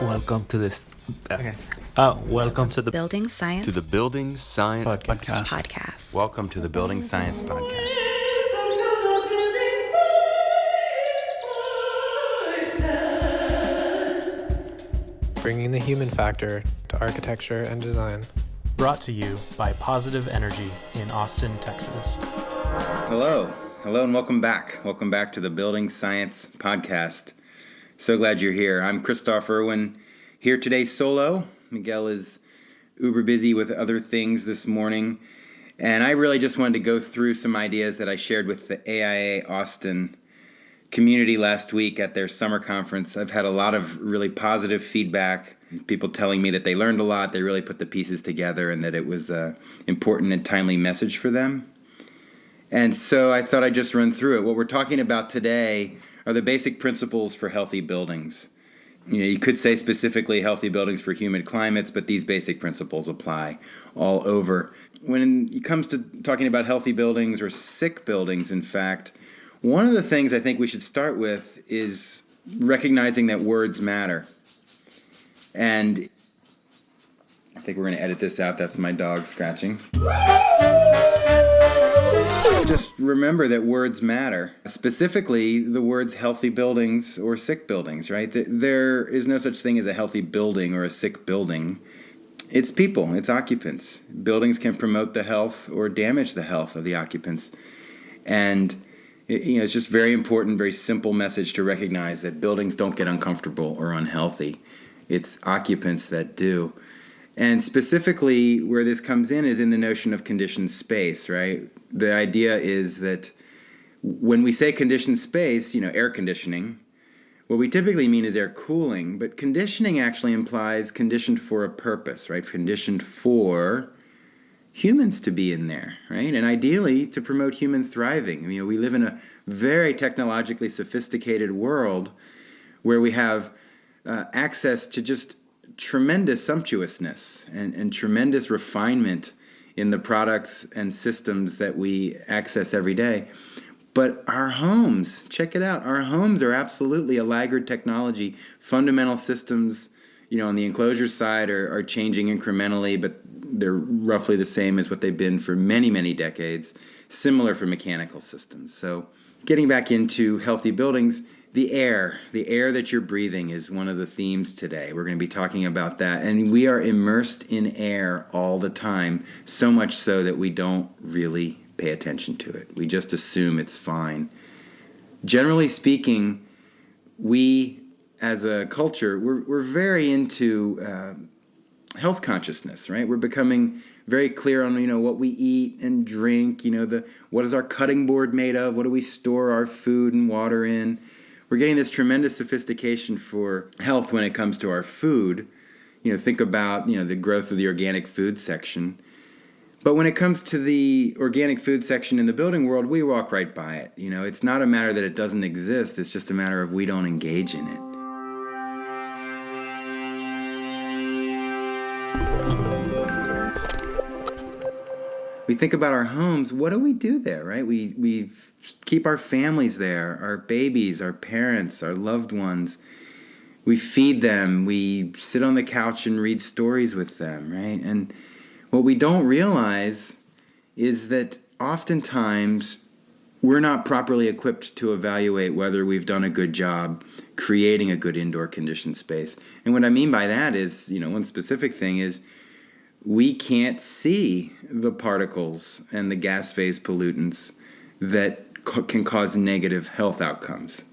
Welcome to this. Okay. Welcome to the Building Science To the Building Science Podcast. Welcome to the Building Science Podcast. Bringing the human factor to architecture and design. Brought to you by Positive Energy in Austin, Texas. Hello, and welcome back. Welcome back to the Building Science Podcast. So glad you're here. I'm Christoph Irwin, here today solo. Miguel is uber busy with other things this morning. And I really just wanted to go through some ideas that I shared with the AIA Austin community last week at their summer conference. I've had a lot of really positive feedback, people telling me that they learned a lot, they really put the pieces together, and that it was an important and timely message for them. And so I thought I'd just run through it. What we're talking about today are the basic principles for healthy buildings. You could say specifically healthy buildings for humid climates, but these basic principles apply all over. When it comes to talking about healthy buildings or sick buildings, in fact, one of the things I think we should start with is recognizing that words matter. And I think we're going to edit this out. That's my dog scratching. Just remember that words matter. Specifically, the words healthy buildings or sick buildings, right? There is no such thing as a healthy building or a sick building. It's people, it's occupants. Buildings can promote the health or damage the health of the occupants. And it's just very important, very simple message to recognize that buildings don't get uncomfortable or unhealthy. It's occupants that do. And specifically where this comes in is in the notion of conditioned space, right? The idea is that when we say conditioned space, air conditioning, what we typically mean is air cooling, but conditioning actually implies conditioned for a purpose, right? Conditioned for humans to be in there, right? And ideally to promote human thriving. We live in a very technologically sophisticated world where we have access to just tremendous sumptuousness and tremendous refinement in the products and systems that we access every day. But our homes, check it out, our homes are absolutely a laggard technology. Fundamental systems, on the Enclosure side are changing incrementally, but they're roughly the same as what they've been for many, many decades. Similar for mechanical systems. So getting back into healthy buildings, the air that you're breathing is one of the themes today. We're going to be talking about that. And we are immersed in air all the time, so much so that we don't really pay attention to it. We just assume it's fine. Generally speaking, we as a culture, we're very into health consciousness, right? We're becoming very clear on, what we eat and drink, what is our cutting board made of? What do we store our food and water in? We're getting this tremendous sophistication for health when it comes to our food. Think about, the growth of the organic food section. But when it comes to the organic food section in the building world, we walk right by it. It's not a matter that it doesn't exist. It's just a matter of we don't engage in it. We think about our homes. What do we do there, right? We keep our families there, our babies, our parents, our loved ones. We feed them. We sit on the couch and read stories with them, right? And what we don't realize is that oftentimes we're not properly equipped to evaluate whether we've done a good job creating a good indoor conditioned space. And what I mean by that is, one specific thing is we can't see the particles and the gas phase pollutants that can cause negative health outcomes.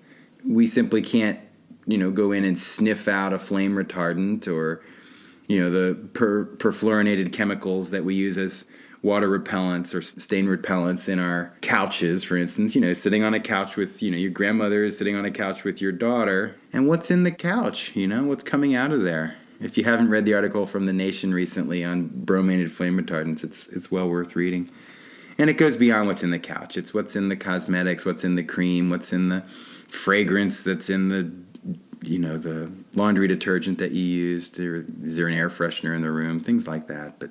We simply can't, go in and sniff out a flame retardant or, the perfluorinated chemicals that we use as water repellents or stain repellents in our couches, for instance. Sitting on a couch with, your grandmother is sitting on a couch with your daughter. And what's in the couch? What's coming out of there? If you haven't read the article from The Nation recently on brominated flame retardants, it's well worth reading. And it goes beyond what's in the couch. It's what's in the cosmetics, what's in the cream, what's in the fragrance that's in the laundry detergent that you used. Is there an air freshener in the room? Things like that. But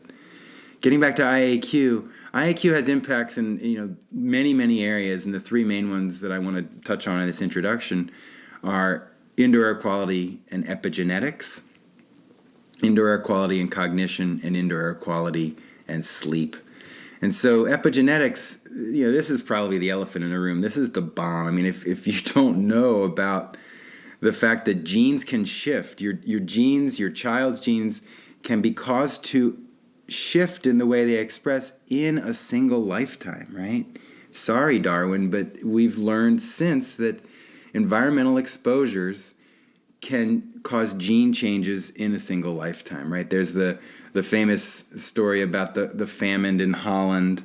getting back to IAQ has impacts in many, many areas, and the three main ones that I want to touch on in this introduction are indoor air quality and epigenetics, indoor air quality and cognition, and indoor air quality and sleep. And so epigenetics, this is probably the elephant in the room. This is the bomb. I mean, if you don't know about the fact that genes can shift, your genes, your child's genes can be caused to shift in the way they express in a single lifetime, right? Sorry, Darwin, but we've learned since that environmental exposures can cause gene changes in a single lifetime, right? There's the famous story about the famine in Holland,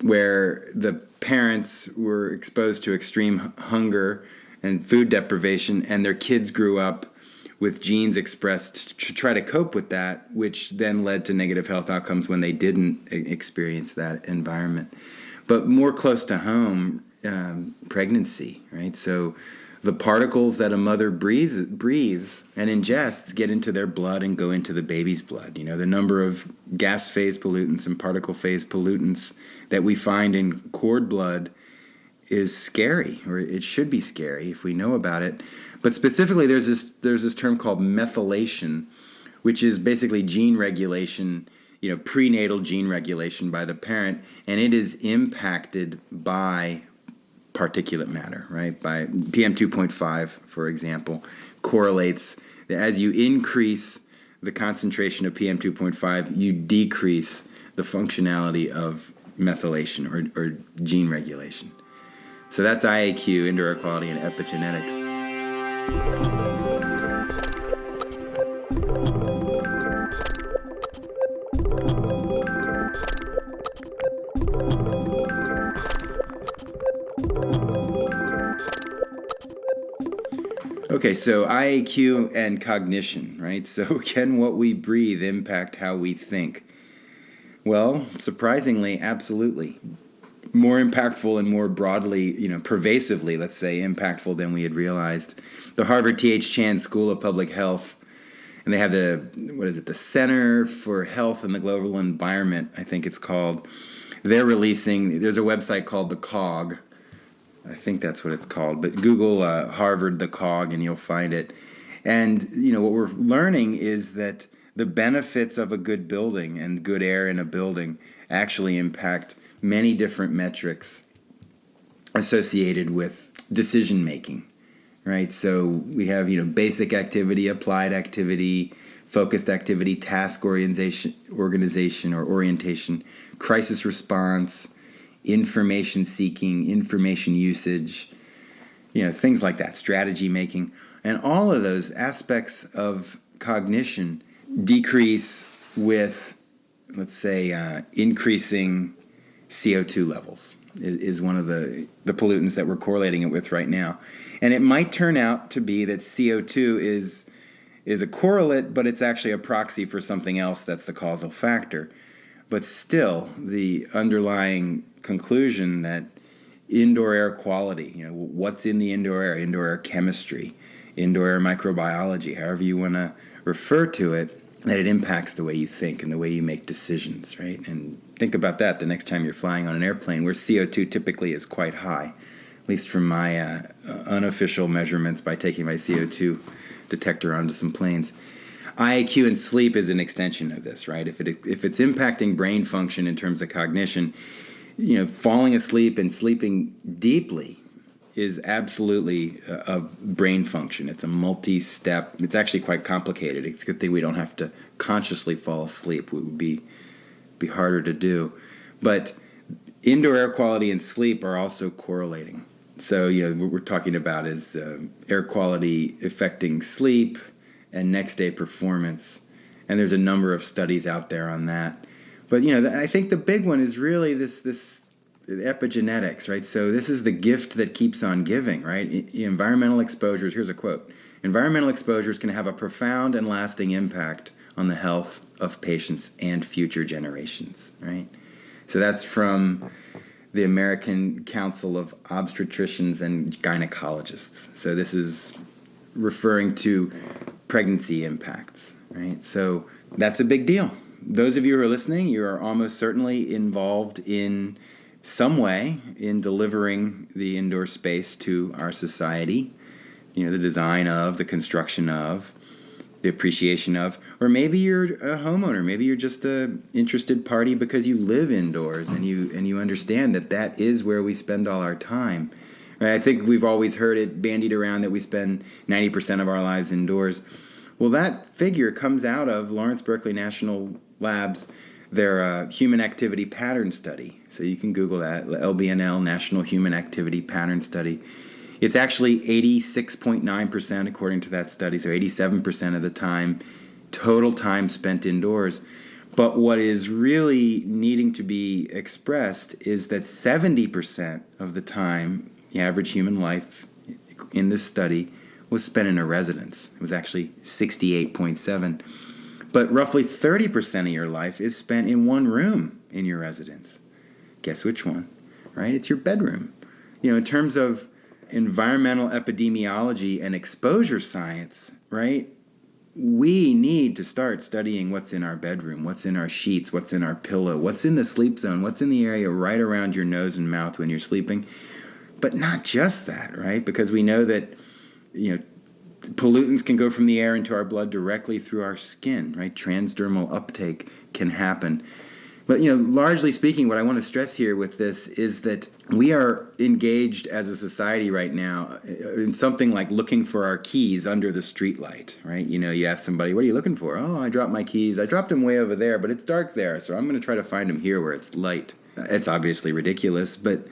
where the parents were exposed to extreme hunger and food deprivation, and their kids grew up with genes expressed to try to cope with that, which then led to negative health outcomes when they didn't experience that environment. But more close to home, pregnancy, right? So the particles that a mother breathes and ingests get into their blood and go into the baby's blood. The number of gas phase pollutants and particle phase pollutants that we find in cord blood is scary, or it should be scary if we know about it. But specifically, there's this term called methylation, which is basically gene regulation, prenatal gene regulation by the parent, and it is impacted by particulate matter, right? By PM2.5, for example, correlates that as you increase the concentration of PM2.5, you decrease the functionality of methylation or gene regulation. So that's IAQ, indoor air quality, and epigenetics. Okay, so IAQ and cognition, right? So can what we breathe impact how we think? Well, surprisingly, absolutely. More impactful and more broadly, pervasively, let's say, impactful than we had realized. The Harvard T.H. Chan School of Public Health, and they have the Center for Health and the Global Environment, I think it's called. There's a website called The Cog. I think that's what it's called. But Google Harvard The Cog and you'll find it. And, what we're learning is that the benefits of a good building and good air in a building actually impact many different metrics associated with decision making, right? So we have, basic activity, applied activity, focused activity, task organization or orientation, crisis response, information seeking, information usage, things like that, strategy making. And all of those aspects of cognition decrease with, let's say, increasing CO2 levels is one of the pollutants that we're correlating it with right now. And it might turn out to be that CO2 is a correlate, but it's actually a proxy for something else that's the causal factor. But still, the underlying conclusion that indoor air quality, what's in the indoor air chemistry, indoor air microbiology, however you want to refer to it, that it impacts the way you think and the way you make decisions, right? And think about that the next time you're flying on an airplane where CO2 typically is quite high, at least from my unofficial measurements by taking my CO2 detector onto some planes. IAQ and sleep is an extension of this, right? If it's impacting brain function in terms of cognition, falling asleep and sleeping deeply is absolutely a brain function. It's a multi-step. It's actually quite complicated. It's a good thing we don't have to consciously fall asleep. It would be harder to do. But indoor air quality and sleep are also correlating. So, what we're talking about is air quality affecting sleep and next day performance. And there's a number of studies out there on that. But, I think the big one is really this epigenetics, right? So this is the gift that keeps on giving, right? Environmental exposures, here's a quote. Environmental exposures can have a profound and lasting impact on the health of patients and future generations, right? So that's from the American Council of Obstetricians and Gynecologists. So this is referring to pregnancy impacts, right? So that's a big deal. Those of you who are listening, you are almost certainly involved in some way in delivering the indoor space to our society, the design of, the construction of, the appreciation of, or maybe you're a homeowner, maybe you're just a interested party because you live indoors and you understand that is where we spend all our time. Right? I think we've always heard it bandied around that we spend 90% of our lives indoors. Well, that figure comes out of Lawrence Berkeley National Labs, their Human Activity Pattern Study. So you can Google that, LBNL, National Human Activity Pattern Study. It's actually 86.9% according to that study, so 87% of the time, total time spent indoors. But what is really needing to be expressed is that 70% of the time, the average human life in this study was spent in a residence. It was actually 68.7. But roughly 30% of your life is spent in one room in your residence. Guess which one, right? It's your bedroom. In terms of environmental epidemiology and exposure science, right? We need to start studying what's in our bedroom, what's in our sheets, what's in our pillow, what's in the sleep zone, what's in the area right around your nose and mouth when you're sleeping. But not just that, right? Because we know that, pollutants can go from the air into our blood directly through our skin, right? Transdermal uptake can happen. But, largely speaking, what I want to stress here with this is that we are engaged as a society right now in something like looking for our keys under the streetlight, right? You ask somebody, what are you looking for? Oh, I dropped my keys. I dropped them way over there, but it's dark there, so I'm going to try to find them here where it's light. It's obviously ridiculous, but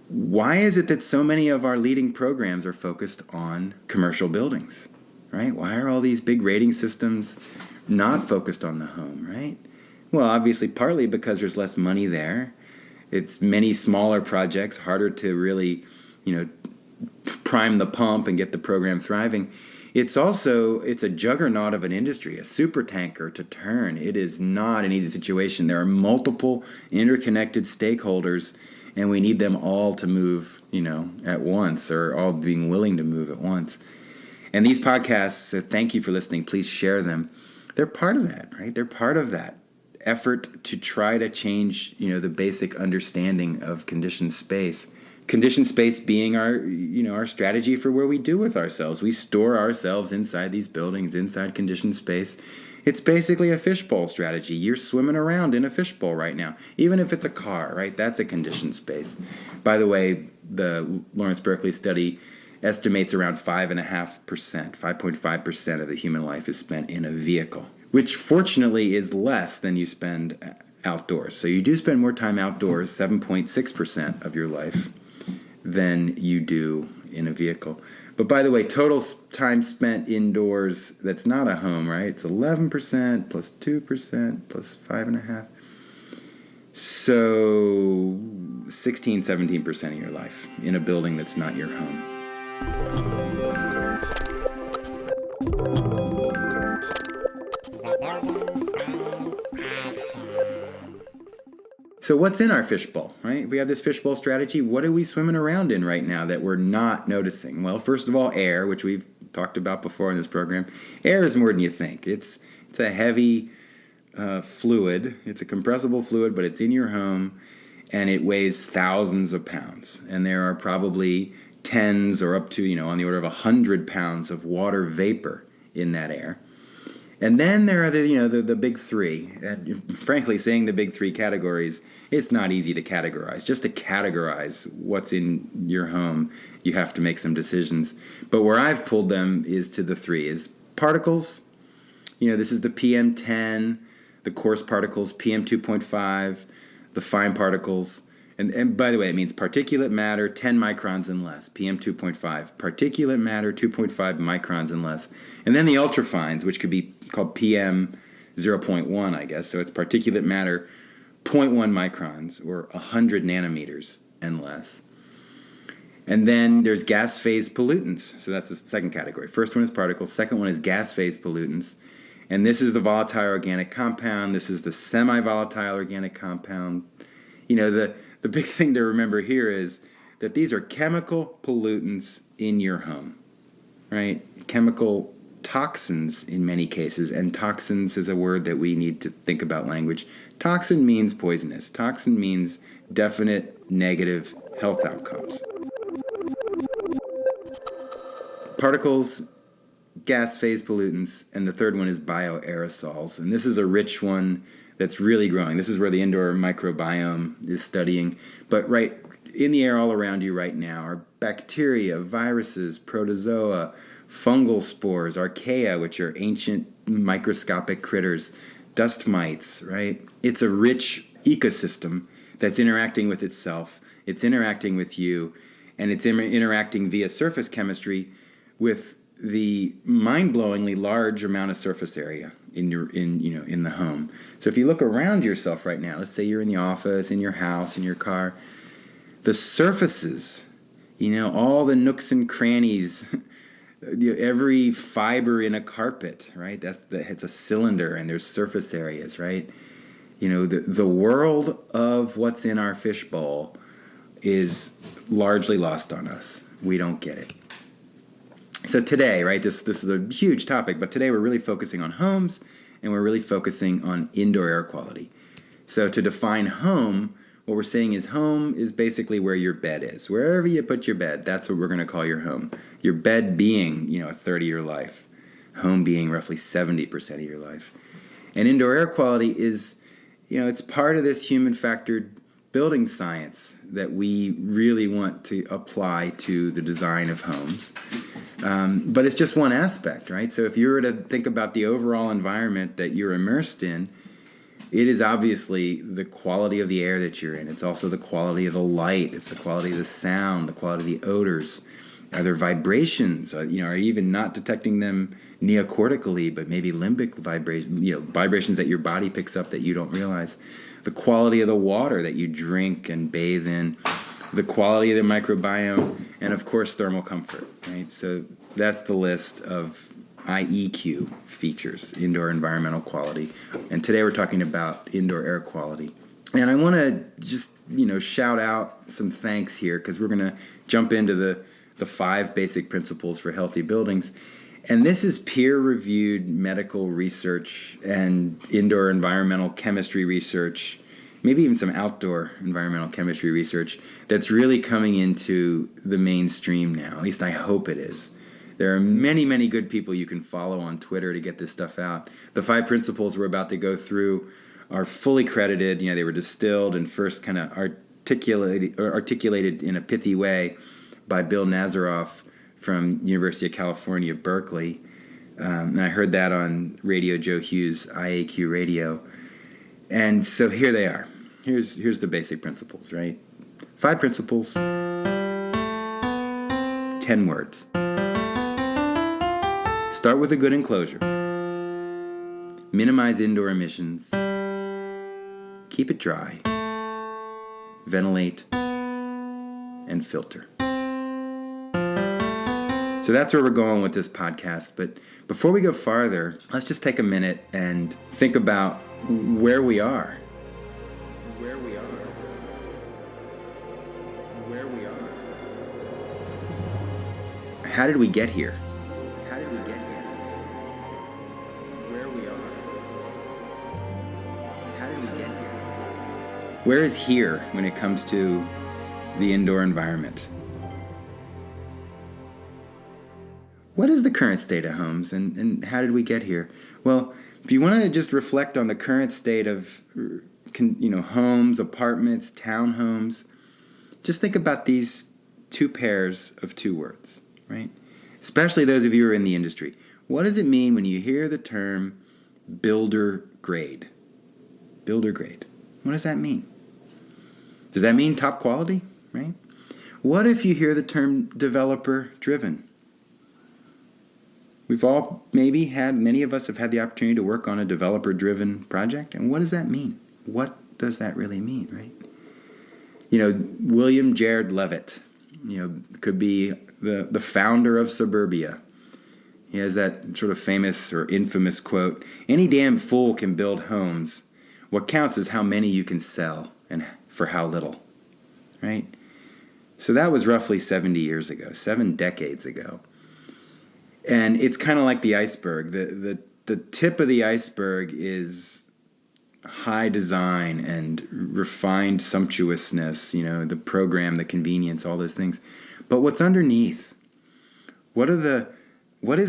why is it that so many of our leading programs are focused on commercial buildings, right? Why are all these big rating systems not focused on the home, right? Well, obviously, partly because there's less money there. It's many smaller projects, harder to really, prime the pump and get the program thriving. It's a juggernaut of an industry, a super tanker to turn. It is not an easy situation. There are multiple interconnected stakeholders, and we need them all to move, at once, or all being willing to move at once. And these podcasts, so thank you for listening. Please share them. They're part of that, right? They're part of that effort to try to change, the basic understanding of conditioned space. Conditioned space being our strategy for where we do with ourselves. We store ourselves inside these buildings, inside conditioned space. It's basically a fishbowl strategy. You're swimming around in a fishbowl right now, even if it's a car, right? That's a conditioned space. By the way, the Lawrence Berkeley study estimates around 5.5% of the human life is spent in a vehicle, which fortunately is less than you spend outdoors. So you do spend more time outdoors, 7.6% of your life, than you do in a vehicle. But by the way, total time spent indoors, that's not a home, right? It's 11% plus 2% plus 5.5%. So 16, 17% of your life in a building that's not your home. So what's in our fishbowl, right? If we have this fishbowl strategy, what are we swimming around in right now that we're not noticing? Well, first of all, air, which we've talked about before in this program. Air is more than you think. It's a heavy fluid. It's a compressible fluid, but it's in your home, and it weighs thousands of pounds. And there are probably tens or up to, on the order of 100 pounds of water vapor in that air. And then there are the big three. And frankly, saying the big three categories, it's not easy to categorize. Just to categorize what's in your home, you have to make some decisions. But where I've pulled them is to the three, is particles. This is the PM10, the coarse particles, PM2.5, the fine particles. And by the way, it means particulate matter 10 microns and less, PM2.5. Particulate matter 2.5 microns and less. And then the ultrafines, which could be called PM 0.1, I guess. So it's particulate matter 0.1 microns, or 100 nanometers and less. And then there's gas phase pollutants. So that's the second category. First one is particles. Second one is gas phase pollutants. And this is the volatile organic compound. This is the semi-volatile organic compound. The big thing to remember here is that these are chemical pollutants in your home, right? Chemical toxins in many cases, and toxins is a word that we need to think about language. Toxin means poisonous. Toxin means definite negative health outcomes. particles, gas phase pollutants, and the third one is bioaerosols. And this is a rich one that's really growing. This is where the indoor microbiome is studying. But right in the air all around you right now are bacteria, viruses, protozoa, fungal spores, archaea, which are ancient microscopic critters, dust mites, right? It's a rich ecosystem that's interacting with itself. It's interacting with you, and it's interacting via surface chemistry with the mind-blowingly large amount of surface area in the home. So if you look around yourself right now, let's say you're in the office, in your house, in your car, the surfaces, all the nooks and crannies, every fiber in a carpet, right? It's a cylinder, and there's surface areas, right? The world of what's in our fishbowl is largely lost on us. We don't get it. So today, right, this is a huge topic, but today we're really focusing on homes, and we're really focusing on indoor air quality. So to define home, what we're saying is home is basically where your bed is. Wherever you put your bed, that's what we're going to call your home. Your bed being, a third of your life. Home being roughly 70% of your life. And indoor air quality is, it's part of this human factored building science that we really want to apply to the design of homes. But it's just one aspect, right? So if you were to think about the overall environment that you're immersed in, it is obviously the quality of the air that you're in. It's also the quality of the light. It's the quality of the sound, the quality of the odors. Are there vibrations? Are you even not detecting them neocortically, but maybe limbic vibrations that your body picks up that you don't realize? The quality of the water that you drink and bathe in, the quality of the microbiome, and of course thermal comfort, right? So that's the list of IEQ features, indoor environmental quality. And today we're talking about indoor air quality. And I want to just, shout out some thanks here, because we're going to jump into the 5 basic principles for healthy buildings. And this is peer-reviewed medical research and indoor environmental chemistry research, maybe even some outdoor environmental chemistry research that's really coming into the mainstream now. At least I hope it is. There are many, many good people you can follow on Twitter to get this stuff out. The 5 principles we're about to go through are fully credited. They were distilled and first kind of articulated in a pithy way by Bill Nazaroff from University of California, Berkeley. And I heard that on Radio Joe Hughes, IAQ Radio. And so here they are. Here's the basic principles, right? 5 principles, 10 words. Start with a good enclosure. Minimize indoor emissions. Keep it dry. Ventilate. And filter. So that's where we're going with this podcast. But before we go farther, let's just take a minute and think about where we are. Where we are. Where we are. How did we get here? How did we get here? Where we are. How did we get here? Where is here when it comes to the indoor environment? What is the current state of homes, and how did we get here? Well, if you want to just reflect on the current state of homes, apartments, townhomes, just think about these 2 pairs of 2 words, right? Especially those of you who are in the industry. What does it mean when you hear the term builder grade? Builder grade. What does that mean? Does that mean top quality, right? What if you hear the term developer driven? We've all many of us have had the opportunity to work on a developer-driven project. And what does that mean? What does that really mean, right? William Jared Levitt, could be the founder of Suburbia. He has that sort of famous or infamous quote, "Any damn fool can build homes. What counts is how many you can sell and for how little," right? So that was roughly 70 years ago, 7 decades ago. And it's kind of like the iceberg. The tip of the iceberg is high design and refined sumptuousness, the program, the convenience, all those things. But what's underneath? What is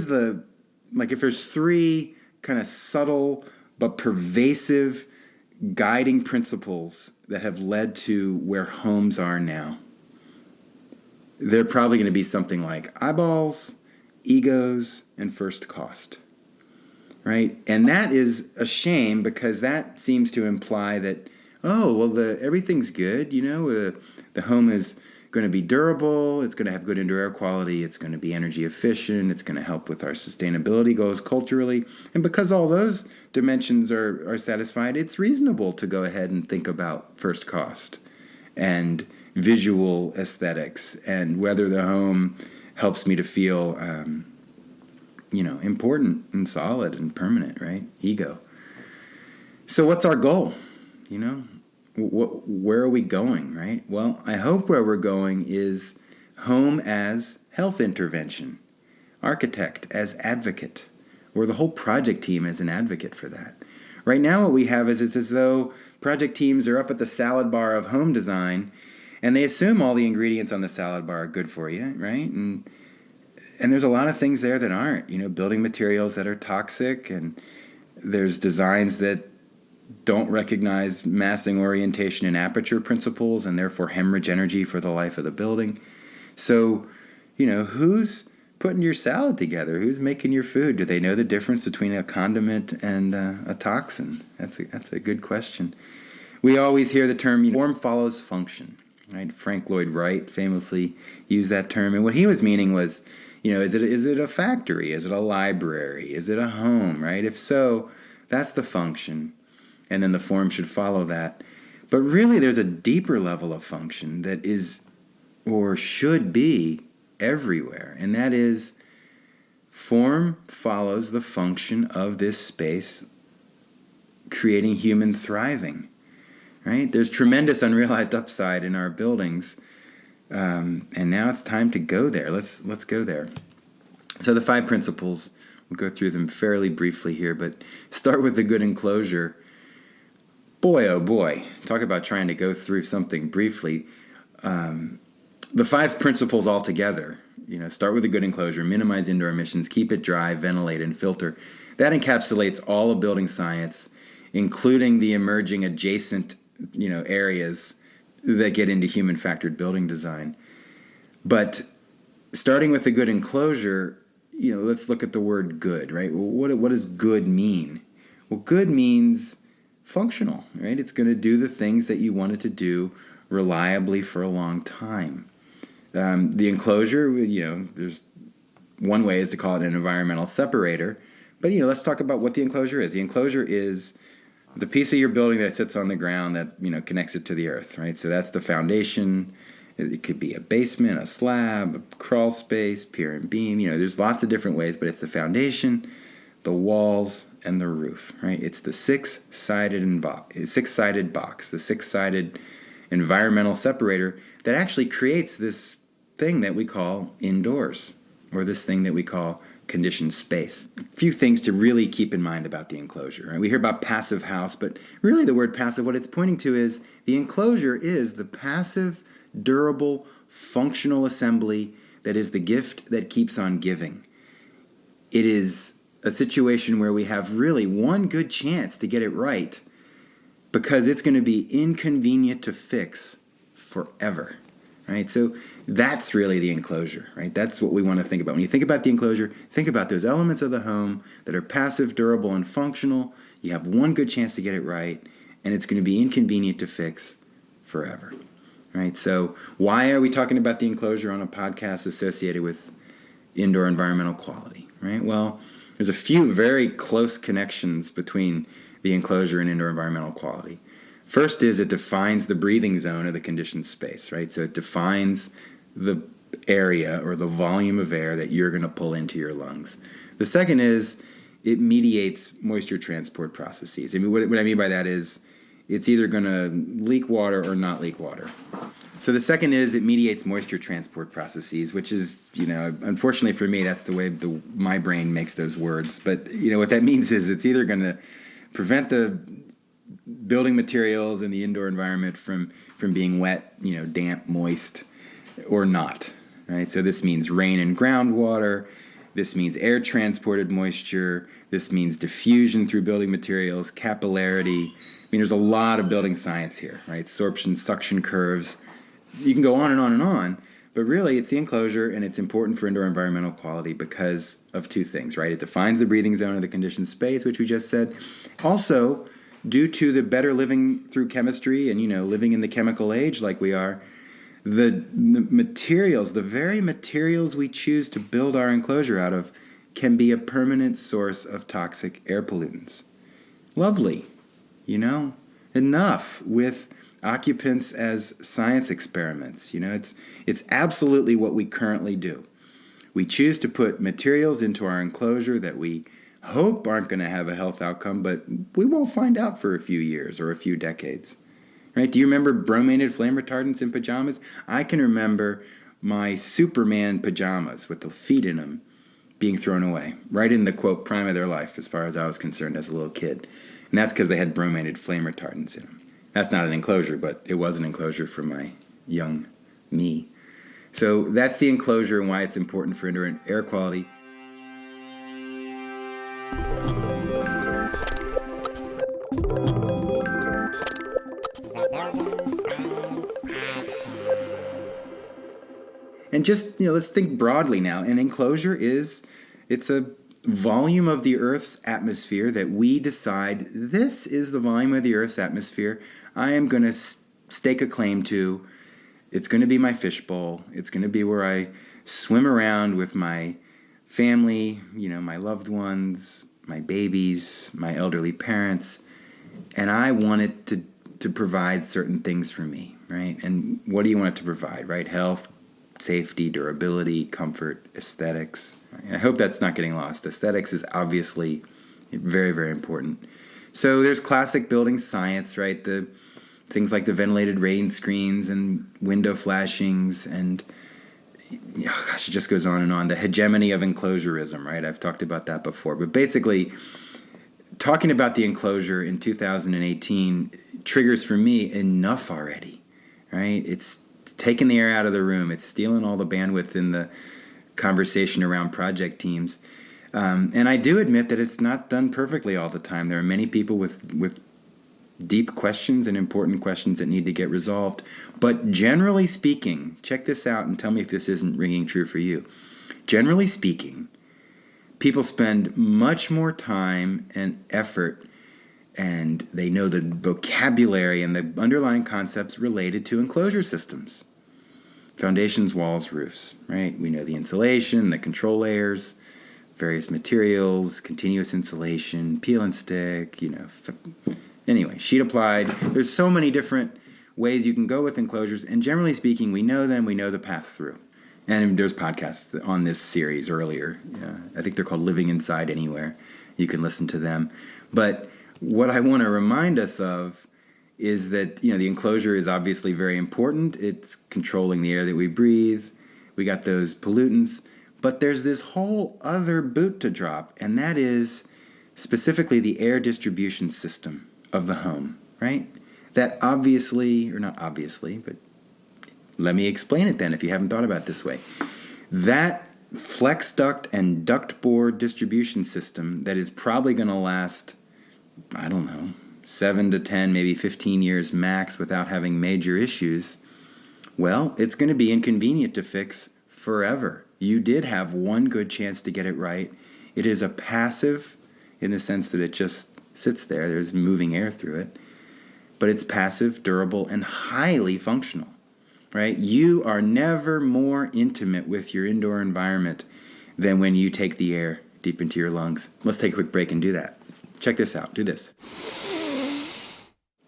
the, like, if there's three kind of subtle but pervasive guiding principles that have led to where homes are now, they're probably going to be something like eyeballs, egos, and first cost, right? And that is a shame, because that seems to imply that, everything's good, the home is going to be durable, it's going to have good indoor air quality, it's going to be energy efficient, it's going to help with our sustainability goals culturally. And because all those dimensions are satisfied, it's reasonable to go ahead and think about first cost and visual aesthetics and whether the home helps me to feel, important and solid and permanent, right? Ego. So what's our goal? Where are we going, right? Well, I hope where we're going is home as health intervention, architect as advocate, or the whole project team as an advocate for that. Right now what we have is it's as though project teams are up at the salad bar of home design, and they assume all the ingredients on the salad bar are good for you, right? And there's a lot of things there that aren't, building materials that are toxic, and there's designs that don't recognize massing orientation and aperture principles and therefore hemorrhage energy for the life of the building. So, who's putting your salad together? Who's making your food? Do they know the difference between a condiment and a toxin? That's a good question. We always hear the term, form follows function, right? Frank Lloyd Wright famously used that term. And what he was meaning was, is it a factory? Is it a library? Is it a home, right? If so, that's the function. And then the form should follow that. But really, there's a deeper level of function that is, or should be, everywhere. And that is, form follows the function of this space, creating human thriving, right? There's tremendous unrealized upside in our buildings. And now it's time to go there. Let's go there. So the 5 principles, we'll go through them fairly briefly here, but start with the good enclosure. Boy, oh boy, talk about trying to go through something briefly. The 5 principles altogether, start with a good enclosure, minimize indoor emissions, keep it dry, ventilate, and filter. That encapsulates all of building science, including the emerging adjacent, areas that get into human-factored building design. But starting with a good enclosure, let's look at the word good, right? Well, what does good mean? Well, good means functional, right? It's going to do the things that you want it to do reliably for a long time. The enclosure, there's one way is to call it an environmental separator, but let's talk about what the enclosure is. The enclosure is the piece of your building that sits on the ground that connects it to the earth, right? So that's the foundation. It could be a basement, a slab, a crawl space, pier and beam. There's lots of different ways, but it's the foundation, the walls, and the roof, right? It's the six-sided box, the six-sided environmental separator that actually creates this thing that we call indoors, or this thing that we call conditioned space. A few things to really keep in mind about the enclosure. Right? We hear about passive house, but really the word passive, what it's pointing to is the enclosure is the passive, durable, functional assembly that is the gift that keeps on giving. It is a situation where we have really one good chance to get it right, because it's going to be inconvenient to fix forever, right? So that's really the enclosure, right? That's what we want to think about. When you think about the enclosure, think about those elements of the home that are passive, durable, and functional. You have one good chance to get it right, and it's going to be inconvenient to fix forever, right? So why are we talking about the enclosure on a podcast associated with indoor environmental quality, right? Well, there's a few very close connections between the enclosure and indoor environmental quality. First is it defines the breathing zone of the conditioned space, right? So it defines the area or the volume of air that you're going to pull into your lungs. The second is it mediates moisture transport processes. I mean, what I mean by that is it's either going to leak water or not leak water. So the second is it mediates moisture transport processes, which is, unfortunately for me, that's the way my brain makes those words. But, what that means is it's either going to prevent the building materials in the indoor environment from being wet, damp, moist, or not. right? So this means rain and groundwater. This means air transported moisture. This means diffusion through building materials, capillarity. I mean, there's a lot of building science here, right? Sorption, suction curves. You can go on and on and on. But really, it's the enclosure, and it's important for indoor environmental quality because of two things, right? It defines the breathing zone of the conditioned space, which we just said. Also, due to the better living through chemistry and, living in the chemical age like we are, the materials, the very materials we choose to build our enclosure out of, can be a permanent source of toxic air pollutants. Lovely, enough with occupants as science experiments. It's absolutely what we currently do. We choose to put materials into our enclosure that we hope aren't going to have a health outcome, but we won't find out for a few years or a few decades. Right? Do you remember bromated flame retardants in pajamas? I can remember my Superman pajamas with the feet in them being thrown away, right in the, quote, prime of their life, as far as I was concerned as a little kid. And that's because they had bromated flame retardants in them. That's not an enclosure, but it was an enclosure for my young me. So that's the enclosure and why it's important for indoor air quality. And just, let's think broadly now. An enclosure it's a volume of the Earth's atmosphere that we decide, this is the volume of the Earth's atmosphere I am going to stake a claim to. It's going to be my fishbowl. It's going to be where I swim around with my family, my loved ones, my babies, my elderly parents. And I want it to provide certain things for me, right? And what do you want it to provide, right? Health, safety, durability, comfort, aesthetics. I hope that's not getting lost. Aesthetics is obviously very, very important. So there's classic building science, right? The things like the ventilated rain screens and window flashings and, it just goes on and on. The hegemony of enclosurism, right? I've talked about that before. But basically, talking about the enclosure in 2018 triggers for me enough already, right? It's taking the air out of the room. It's stealing all the bandwidth in the conversation around project teams. And I do admit that it's not done perfectly all the time. There are many people with deep questions and important questions that need to get resolved. But generally speaking, check this out and tell me if this isn't ringing true for you. Generally speaking, people spend much more time and effort, and they know the vocabulary and the underlying concepts related to enclosure systems. Foundations, walls, roofs, right? We know the insulation, the control layers, various materials, continuous insulation, peel and stick, Anyway, sheet applied. There's so many different ways you can go with enclosures, and generally speaking, we know them, we know the path through. And there's podcasts on this series earlier. I think they're called Living Inside Anywhere. You can listen to them. But what I want to remind us of is that, the enclosure is obviously very important. It's controlling the air that we breathe. We got those pollutants. But there's this whole other boot to drop, and that is specifically the air distribution system of the home, right? That obviously, or not obviously, but let me explain it then if you haven't thought about it this way. That flex duct and duct board distribution system that is probably going to last, 7 to 10, maybe 15 years max without having major issues, well, it's going to be inconvenient to fix forever. You did have one good chance to get it right. It is a passive in the sense that it just sits there. There's moving air through it. But it's passive, durable, and highly functional, right? You are never more intimate with your indoor environment than when you take the air deep into your lungs. Let's take a quick break and do that. Check this out. Do this.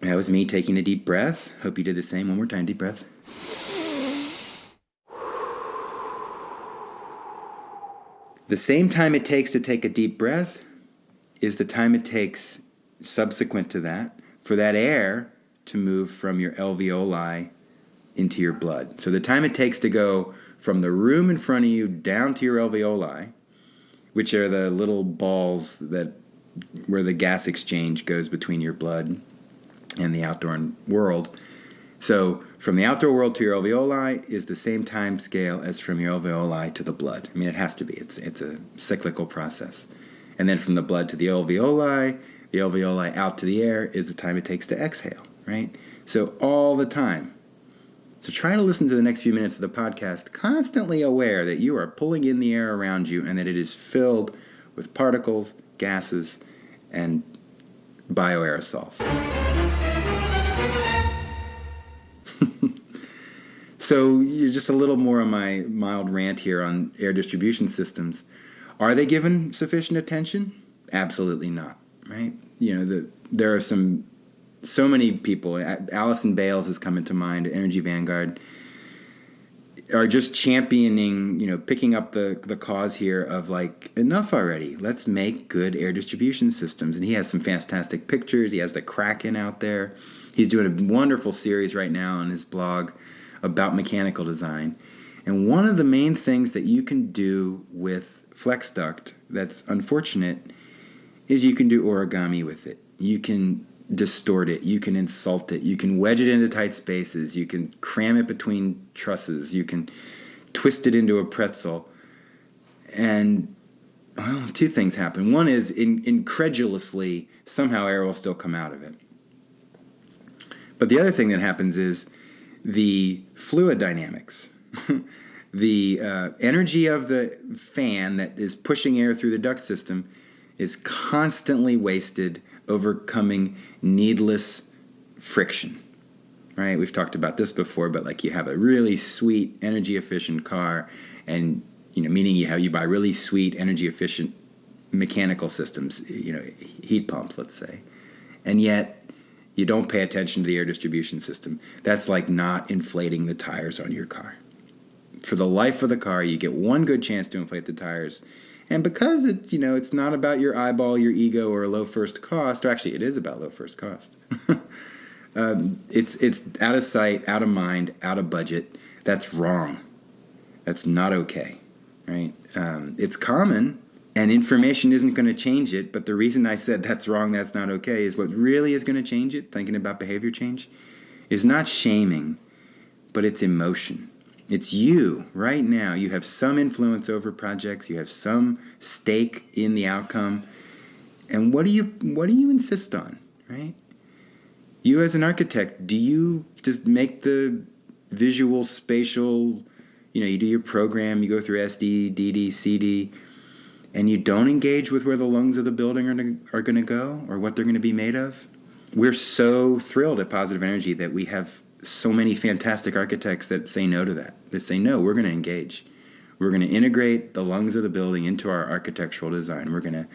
That was me taking a deep breath. Hope you did the same. One more time. Deep breath. The same time it takes to take a deep breath is the time it takes subsequent to that for that air to move from your alveoli into your blood. So the time it takes to go from the room in front of you down to your alveoli, which are the little balls where the gas exchange goes between your blood and the outdoor world. So from the outdoor world to your alveoli is the same time scale as from your alveoli to the blood. I mean, it has to be. It's a cyclical process. And then from the blood to the alveoli out to the air is the time it takes to exhale, right? So all the time. So try to listen to the next few minutes of the podcast constantly aware that you are pulling in the air around you and that it is filled with particles, gases, and bioaerosols. So just a little more on my mild rant here on air distribution systems. Are they given sufficient attention? Absolutely not, right? There are so many people, Allison Bales has come into mind, Energy Vanguard, are just championing, picking up the cause here of like, enough already. Let's make good air distribution systems. And he has some fantastic pictures. He has the Kraken out there. He's doing a wonderful series right now on his blog about mechanical design. And one of the main things that you can do with flex duct that's unfortunate is you can do origami with it. You can distort it, you can insult it, you can wedge it into tight spaces, you can cram it between trusses, you can twist it into a pretzel. And, well, two things happen. One is, incredulously, somehow air will still come out of it. But the other thing that happens is the fluid dynamics. The energy of the fan that is pushing air through the duct system is constantly wasted overcoming needless friction, right? We've talked about this before, but like you have a really sweet energy efficient car, and meaning you buy really sweet energy efficient mechanical systems, heat pumps, let's say, and yet you don't pay attention to the air distribution system. That's like not inflating the tires on your car. For the life of the car, you get one good chance to inflate the tires. And because it's not about your eyeball, your ego, or a low first cost, or actually it is about low first cost. It's out of sight, out of mind, out of budget. That's wrong. That's not okay, right? It's common, and information isn't going to change it. But the reason I said that's wrong, that's not okay, is what really is going to change it, thinking about behavior change, is not shaming, but it's emotion. It's you right now. You have some influence over projects. You have some stake in the outcome. And what do you insist on, right? You as an architect, do you just make the visual, spatial, you do your program, you go through SD, DD, CD, and you don't engage with where the lungs of the building are going to go or what they're going to be made of? We're so thrilled at Positive Energy that we have so many fantastic architects that say no to that. They say, no, we're going to engage. We're going to integrate the lungs of the building into our architectural design. We're going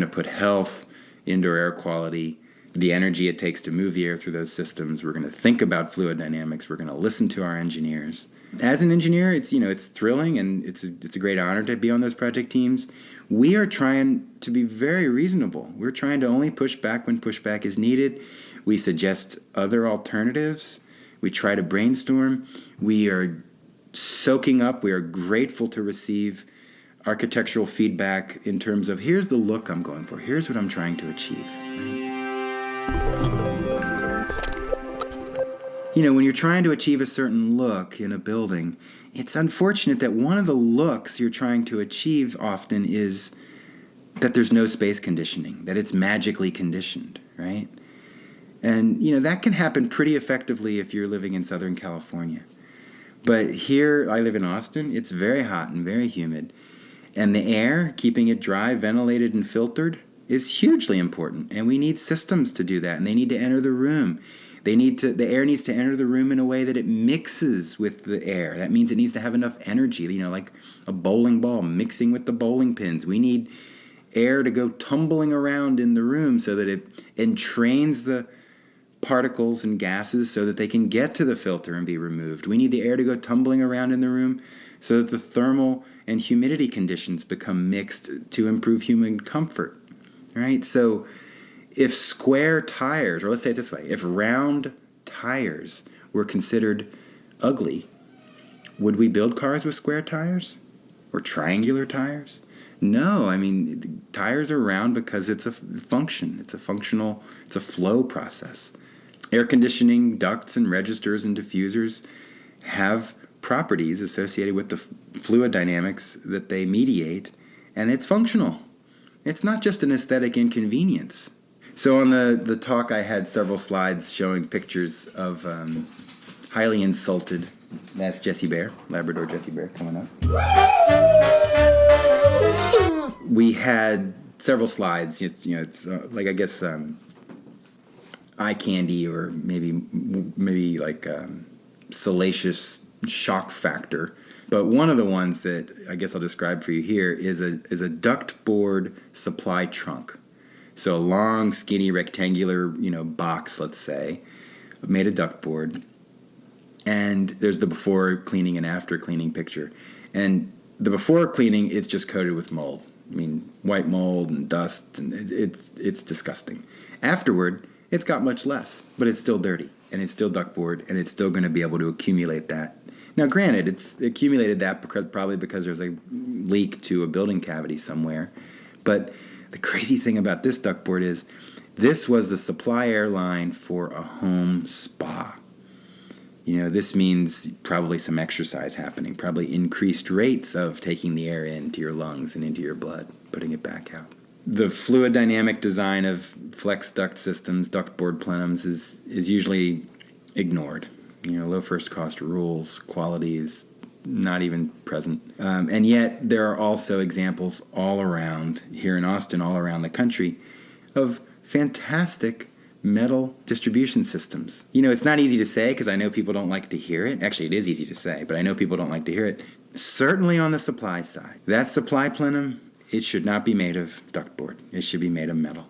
to put health, indoor air quality, the energy it takes to move the air through those systems. We're going to think about fluid dynamics. We're going to listen to our engineers. As an engineer, it's thrilling, and it's a great honor to be on those project teams. We are trying to be very reasonable. We're trying to only push back when pushback is needed. We suggest other alternatives. We try to brainstorm. We are soaking up. We are grateful to receive architectural feedback in terms of, here's the look I'm going for. Here's what I'm trying to achieve. When you're trying to achieve a certain look in a building, it's unfortunate that one of the looks you're trying to achieve often is that there's no space conditioning, that it's magically conditioned, right? And, that can happen pretty effectively if you're living in Southern California. But here, I live in Austin, it's very hot and very humid. And the air, keeping it dry, ventilated, and filtered, is hugely important. And we need systems to do that. And they need to enter the room. The air needs to enter the room in a way that it mixes with the air. That means it needs to have enough energy, like a bowling ball mixing with the bowling pins. We need air to go tumbling around in the room so that it entrains the particles and gases so that they can get to the filter and be removed. We need the air to go tumbling around in the room so that the thermal and humidity conditions become mixed to improve human comfort, right? So if square tires, or let's say it this way, if round tires were considered ugly, would we build cars with square tires or triangular tires? No, tires are round because it's a function. It's a flow process. Air conditioning ducts and registers and diffusers have properties associated with the fluid dynamics that they mediate, and it's functional. It's not just an aesthetic inconvenience. So on the talk, I had several slides showing pictures of highly insulted. That's Jessie Bear, Labrador Jessie Bear, coming up. We had several slides. It's like, I guess, eye candy, or maybe like salacious shock factor. But one of the ones that I guess I'll describe for you here is a duct board supply trunk. So a long, skinny, rectangular, box, let's say, made of duct board. And there's the before cleaning and after cleaning picture. And the before cleaning, it's just coated with mold. I mean, white mold and dust, and it's disgusting. Afterward, it's got much less, but it's still dirty, and it's still duct board, and it's still going to be able to accumulate that. Now, granted, it's accumulated that probably because there's a leak to a building cavity somewhere. But the crazy thing about this duct board is this was the supply air line for a home spa. This means probably some exercise happening, probably increased rates of taking the air into your lungs and into your blood, putting it back out. The fluid dynamic design of flex duct systems, duct board plenums, is usually ignored. Low first cost rules, quality is not even present. And yet there are also examples all around, here in Austin, all around the country, of fantastic metal distribution systems. It's not easy to say because I know people don't like to hear it. Actually, it is easy to say, but I know people don't like to hear it. Certainly on the supply side. That supply plenum, it should not be made of duct board. It should be made of metal.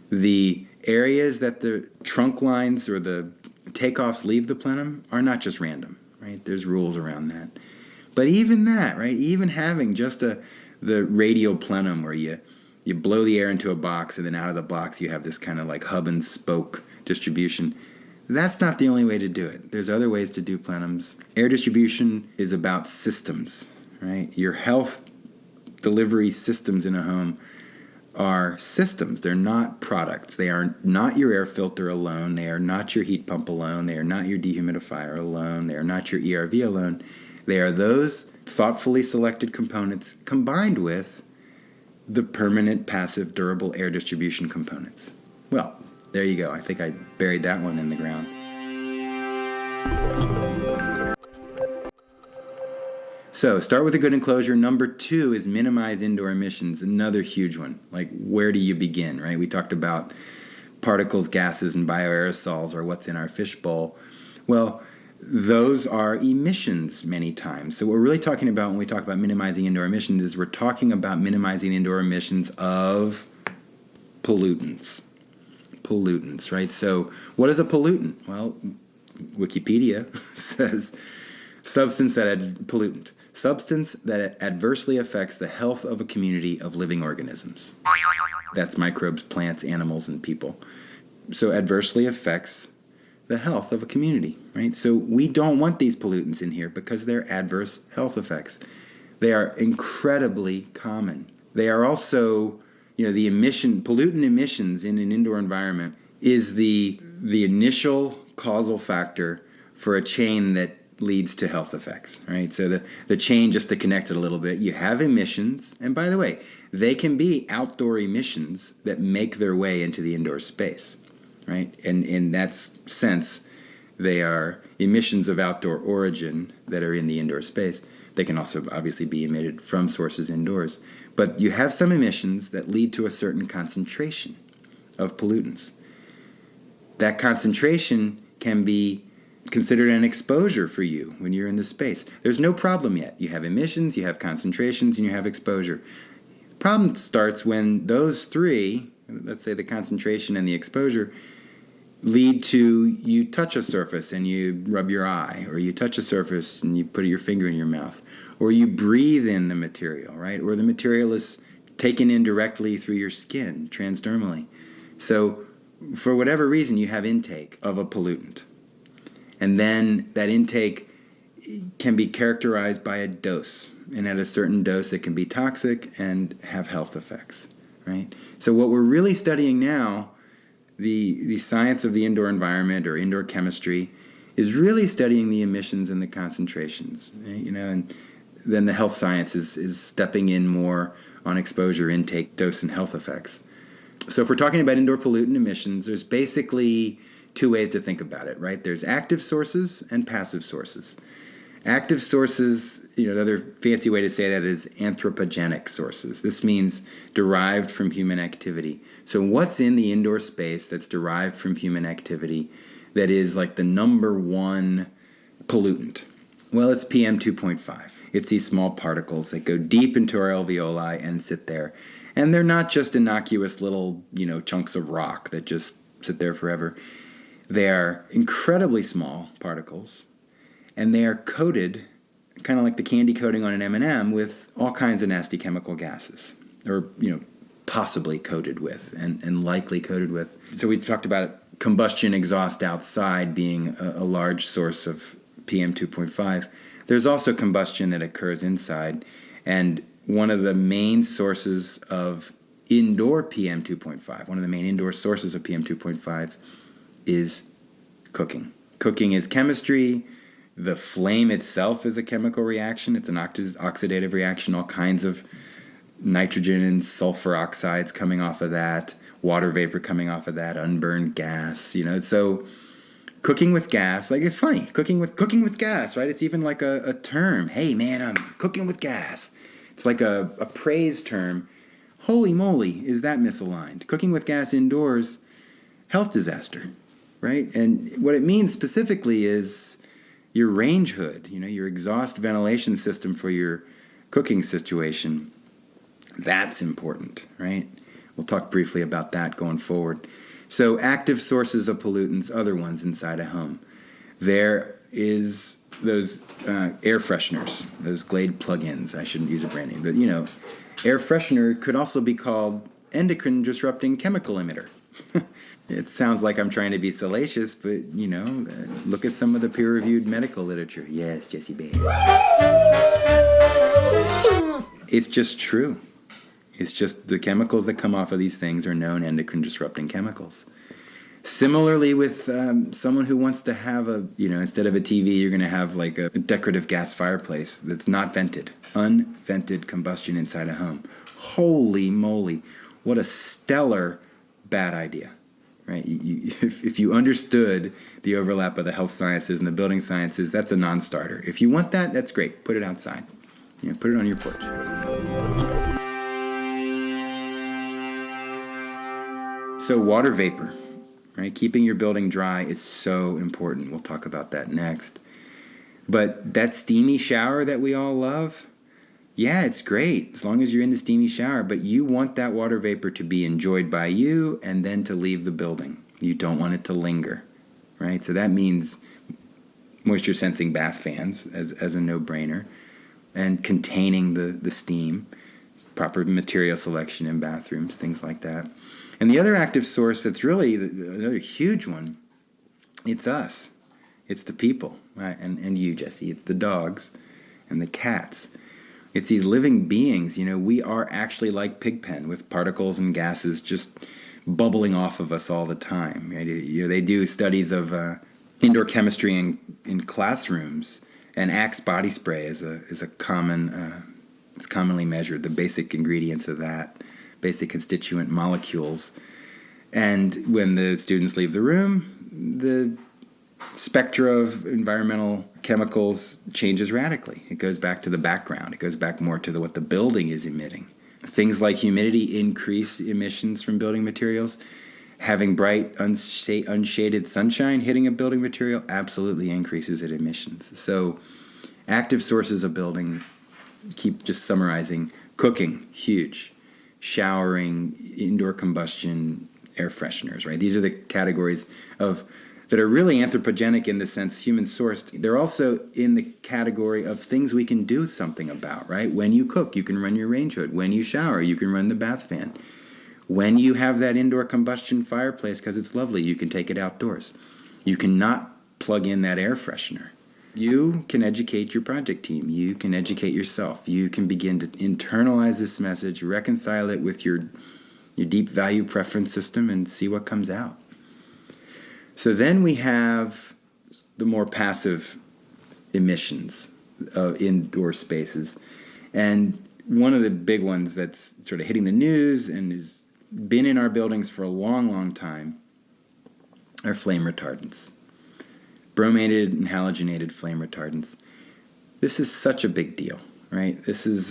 The areas that the trunk lines or the takeoffs leave the plenum are not just random, right? There's rules around that. But even that, right? Even having just the radial plenum where you blow the air into a box, and then out of the box you have this kind of like hub and spoke distribution. That's not the only way to do it. There's other ways to do plenums. Air distribution is about systems, right? Your health delivery systems in a home are systems. They're not products. They are not your air filter alone. They are not your heat pump alone. They are not your dehumidifier alone. They are not your ERV alone. They are those thoughtfully selected components combined with the permanent, passive, durable air distribution components. Well, there you go. I think I buried that one in the ground. So start with a good enclosure. Number 2 is minimize indoor emissions. Another huge one. Like, where do you begin, right? We talked about particles, gases, and bioaerosols, or what's in our fishbowl. Well, those are emissions many times. So what we're really talking about when we talk about minimizing indoor emissions is we're talking about minimizing indoor emissions of pollutants. Pollutants, right? So what is a pollutant? Well, Wikipedia says substance that adversely affects the health of a community of living organisms. That's microbes, plants, animals, and people. So adversely affects the health of a community, right? So we don't want these pollutants in here because they're adverse health effects. They are incredibly common. They are also, the pollutant emissions in an indoor environment is the initial causal factor for a chain that leads to health effects, right? So the chain, just to connect it a little bit, you have emissions, and by the way, they can be outdoor emissions that make their way into the indoor space, right? And in that sense, they are emissions of outdoor origin that are in the indoor space. They can also obviously be emitted from sources indoors. But you have some emissions that lead to a certain concentration of pollutants. That concentration can be considered an exposure for you when you're in the space. There's no problem yet. You have emissions, you have concentrations, and you have exposure. Problem starts when those three, let's say the concentration and the exposure, lead to you touch a surface and you rub your eye, or you touch a surface and you put your finger in your mouth, or you breathe in the material, right? Or the material is taken in directly through your skin, transdermally. So for whatever reason, you have intake of a pollutant. And then that intake can be characterized by a dose. And at a certain dose, it can be toxic and have health effects, right? So what we're really studying now, the science of the indoor environment or indoor chemistry is really studying the emissions and the concentrations, right? And then the health science is stepping in more on exposure, intake, dose, and health effects. So if we're talking about indoor pollutant emissions, there's basically two ways to think about it, right? There's active sources and passive sources. Active sources, the other fancy way to say that is anthropogenic sources. This means derived from human activity. So what's in the indoor space that's derived from human activity that is like the number one pollutant? Well, it's PM 2.5. It's these small particles that go deep into our alveoli and sit there. And they're not just innocuous little, chunks of rock that just sit there forever. They are incredibly small particles, and they are coated, kind of like the candy coating on an M&M, with all kinds of nasty chemical gases, or, possibly coated with, and likely coated with. So we talked about combustion exhaust outside being a large source of PM 2.5. There's also combustion that occurs inside, and one of the main sources of indoor PM 2.5, one of the main indoor sources of PM 2.5 is cooking. Cooking is chemistry. The flame itself is a chemical reaction. It's an oxidative reaction, all kinds of nitrogen and sulfur oxides coming off of that, water vapor coming off of that, unburned gas, So cooking with gas, it's funny, cooking with gas, right? It's even like a term. Hey, man, I'm cooking with gas. It's like a praise term. Holy moly, is that misaligned? Cooking with gas indoors, health disaster, right? And what it means specifically is your range hood, your exhaust ventilation system for your cooking situation. That's important, right? We'll talk briefly about that going forward. So active sources of pollutants, other ones inside a home. There is those air fresheners, those Glade plug-ins. I shouldn't use a brand name, but air freshener could also be called endocrine disrupting chemical emitter. It sounds like I'm trying to be salacious, but look at some of the peer-reviewed medical literature. Yes, Jesse Babe. It's just true. It's just the chemicals that come off of these things are known endocrine disrupting chemicals. Similarly with someone who wants to have instead of a TV, you're going to have like a decorative gas fireplace that's not vented. Unvented combustion inside a home. Holy moly. What a stellar bad idea, right? If you understood the overlap of the health sciences and the building sciences, that's a non-starter. If you want that, that's great. Put it outside. Put it on your porch. So water vapor. Right? Keeping your building dry is so important. We'll talk about that next. But that steamy shower that we all love, yeah, it's great as long as you're in the steamy shower, but you want that water vapor to be enjoyed by you and then to leave the building. You don't want it to linger, right? So that means moisture sensing bath fans as a no-brainer, and containing the steam, proper material selection in bathrooms, things like that. And the other active source that's really another huge one, it's us. It's the people, right? And you, Jesse. It's the dogs and the cats. It's these living beings. We are actually like Pigpen with particles and gases just bubbling off of us all the time. Right? They do studies of indoor chemistry in classrooms, and Axe body spray is a common, it's commonly measured, the basic ingredients of that. Basic constituent molecules. And when the students leave the room, the spectra of environmental chemicals changes radically. It goes back to the background. It goes back more to what the building is emitting. Things like humidity increase emissions from building materials. Having bright, unshaded sunshine hitting a building material absolutely increases its emissions. So active sources of building, keep just summarizing, cooking, huge. Showering, indoor combustion, air fresheners, right? These are the categories that are really anthropogenic in the sense human sourced. They're also in the category of things we can do something about, right? When you cook, you can run your range hood. When you shower, you can run the bath fan. When you have that indoor combustion fireplace because it's lovely, you can take it outdoors. You cannot plug in that air freshener. You can educate your project team. You can educate yourself. You can begin to internalize this message, reconcile it with your deep value preference system, and see what comes out. So then we have the more passive emissions of indoor spaces. And one of the big ones that's sort of hitting the news and has been in our buildings for a long, long time are flame retardants. Bromated and halogenated flame retardants. This is such a big deal, right? This is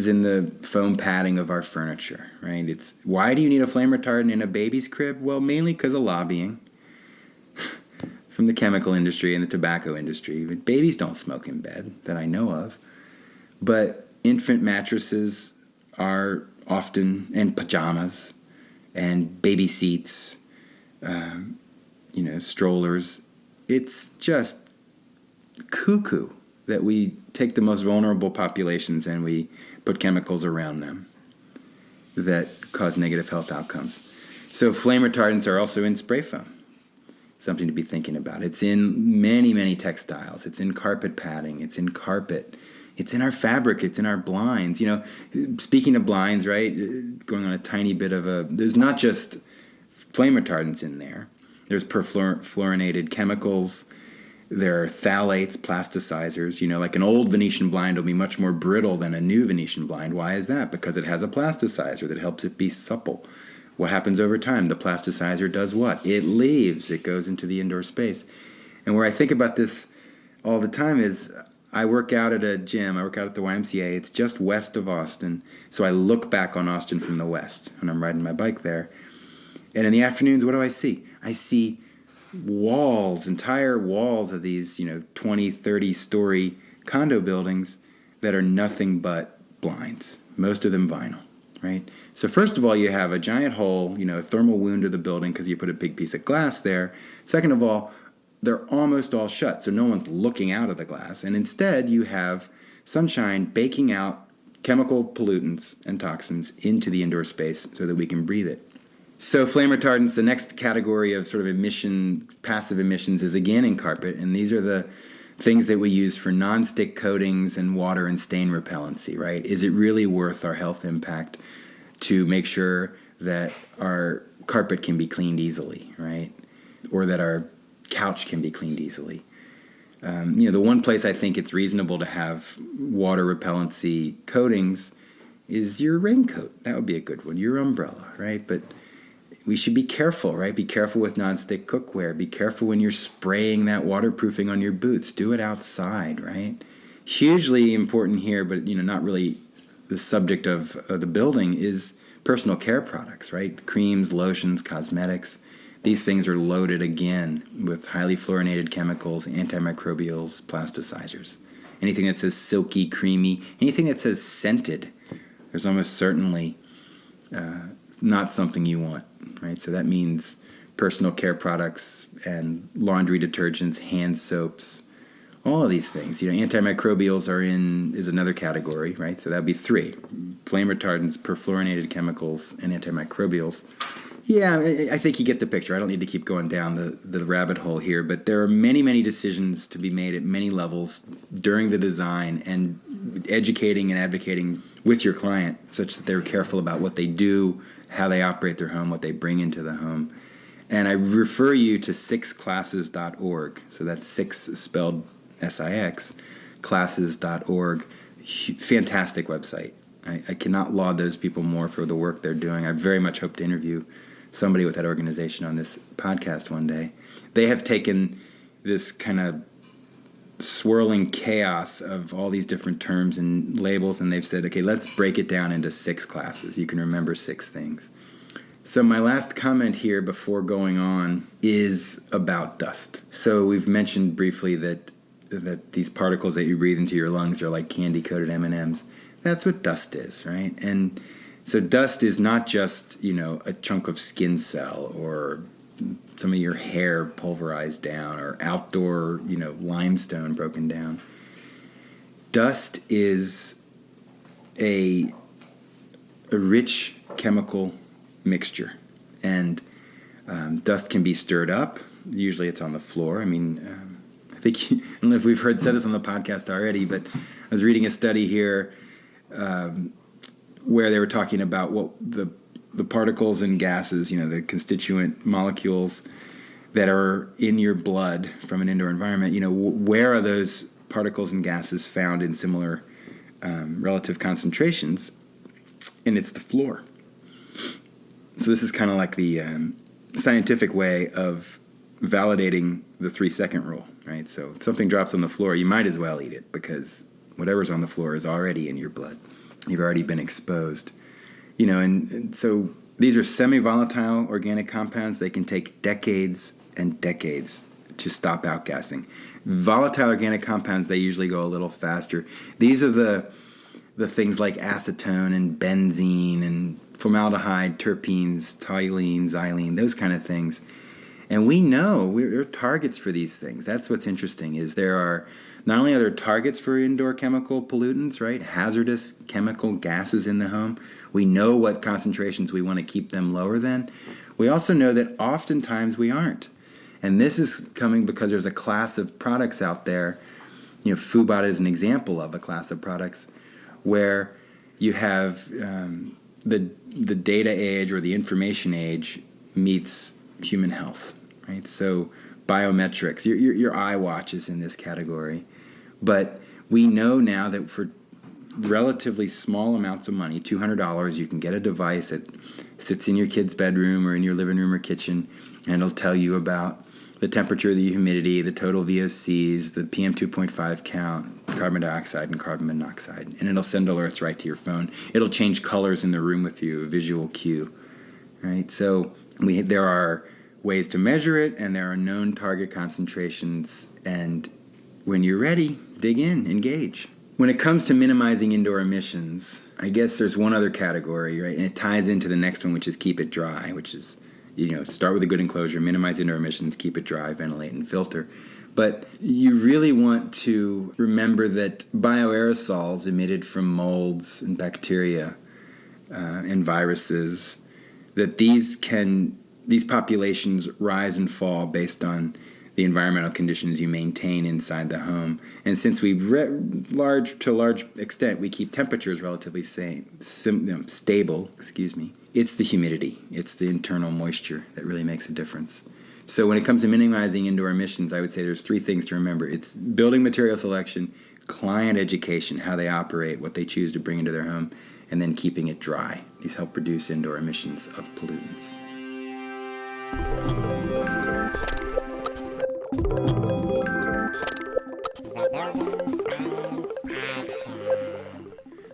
in the foam padding of our furniture, right? It's why do you need a flame retardant in a baby's crib? Well, mainly because of lobbying from the chemical industry and the tobacco industry. Babies don't smoke in bed that I know of, but infant mattresses are often, and pajamas, and baby seats, strollers. It's just cuckoo that we take the most vulnerable populations and we put chemicals around them that cause negative health outcomes. So flame retardants are also in spray foam. Something to be thinking about. It's in many, many textiles. It's in carpet padding. It's in carpet. It's in our fabric. It's in our blinds. Speaking of blinds, right, going on a tiny bit of there's not just flame retardants in there. There's perfluorinated chemicals. There are phthalates, plasticizers. Like an old Venetian blind will be much more brittle than a new Venetian blind. Why is that? Because it has a plasticizer that helps it be supple. What happens over time? The plasticizer does what? It leaves. It goes into the indoor space. And where I think about this all the time is I work out at a gym. I work out at the YMCA. It's just west of Austin. So I look back on Austin from the west when I'm riding my bike there. And in the afternoons, what do I see? I see walls, entire walls of these, 20, 30-story condo buildings that are nothing but blinds, most of them vinyl, right? So first of all, you have a giant hole, a thermal wound to the building because you put a big piece of glass there. Second of all, they're almost all shut, so no one's looking out of the glass. And instead, you have sunshine baking out chemical pollutants and toxins into the indoor space so that we can breathe it. So flame retardants, the next category of sort of passive emissions is again in carpet, and these are the things that we use for non-stick coatings and water and stain repellency, right? Is it really worth our health impact to make sure that our carpet can be cleaned easily, right? Or that our couch can be cleaned easily? The one place I think it's reasonable to have water repellency coatings is your raincoat. That would be a good one. Your umbrella, right? But we should be careful, right? Be careful with nonstick cookware. Be careful when you're spraying that waterproofing on your boots. Do it outside, right? Hugely important here, but not really the subject of the building, is personal care products, right? Creams, lotions, cosmetics. These things are loaded again with highly fluorinated chemicals, antimicrobials, plasticizers. Anything that says silky, creamy, anything that says scented, there's almost certainly not something you want, right? So that means personal care products and laundry detergents, hand soaps, all of these things. Antimicrobials is another category, right? So that'd be 3: flame retardants, perfluorinated chemicals, and antimicrobials. Yeah, I think you get the picture. I don't need to keep going down the rabbit hole here, but there are many, many decisions to be made at many levels during the design, and educating and advocating with your client such that they're careful about what they do, how they operate their home, what they bring into the home. And I refer you to sixclasses.org. So that's 6 spelled S-I-X, classes.org. Fantastic website. I cannot laud those people more for the work they're doing. I very much hope to interview somebody with that organization on this podcast one day. They have taken this kind of swirling chaos of all these different terms and labels, and they've said, okay, let's break it down into 6 classes. You can remember 6 things. So my last comment here before going on is about dust. So we've mentioned briefly that these particles that you breathe into your lungs are like candy-coated M&Ms. That's what dust is, right? And so dust is not just, a chunk of skin cell or some of your hair pulverized down or outdoor, limestone broken down. Dust is a rich chemical mixture, and dust can be stirred up. Usually it's on the floor. I think, I don't know if we've said this on the podcast already, but I was reading a study here where they were talking about what the particles and gases, the constituent molecules that are in your blood from an indoor environment, where are those particles and gases found in similar relative concentrations? And it's the floor. So this is kind of like the scientific way of validating the 3-second rule, right? So if something drops on the floor, you might as well eat it because whatever's on the floor is already in your blood. You've already been exposed. And so these are semi-volatile organic compounds. They can take decades and decades to stop outgassing. Volatile organic compounds, they usually go a little faster. These are the things like acetone and benzene and formaldehyde, terpenes, toluene, xylene, those kind of things. And we know we're targets for these things. That's what's interesting, is there are not only are there targets for indoor chemical pollutants, right? Hazardous chemical gases in the home. We know what concentrations we want to keep them lower than. We also know that oftentimes we aren't. And this is coming because there's a class of products out there. Foobot is an example of a class of products where you have the data age or the information age meets human health, right? So biometrics, your iWatch is in this category. But we know now that for relatively small amounts of money, $200, you can get a device that sits in your kid's bedroom or in your living room or kitchen, and it'll tell you about the temperature, the humidity, the total VOCs, the PM 2.5 count, carbon dioxide and carbon monoxide, and it'll send alerts right to your phone. It'll change colors in the room with you, a visual cue, right? So there are ways to measure it, and there are known target concentrations, and when you're ready, dig in, engage. When it comes to minimizing indoor emissions, I guess there's one other category, right? And it ties into the next one, which is keep it dry, which is, start with a good enclosure, minimize indoor emissions, keep it dry, ventilate, and filter. But you really want to remember that bioaerosols emitted from molds and bacteria and viruses, that these populations rise and fall based on the environmental conditions you maintain inside the home. And since to a large extent, we keep temperatures relatively stable, it's the humidity, it's the internal moisture that really makes a difference. So when it comes to minimizing indoor emissions, I would say there's 3 things to remember. It's building material selection, client education, how they operate, what they choose to bring into their home, and then keeping it dry. These help reduce indoor emissions of pollutants.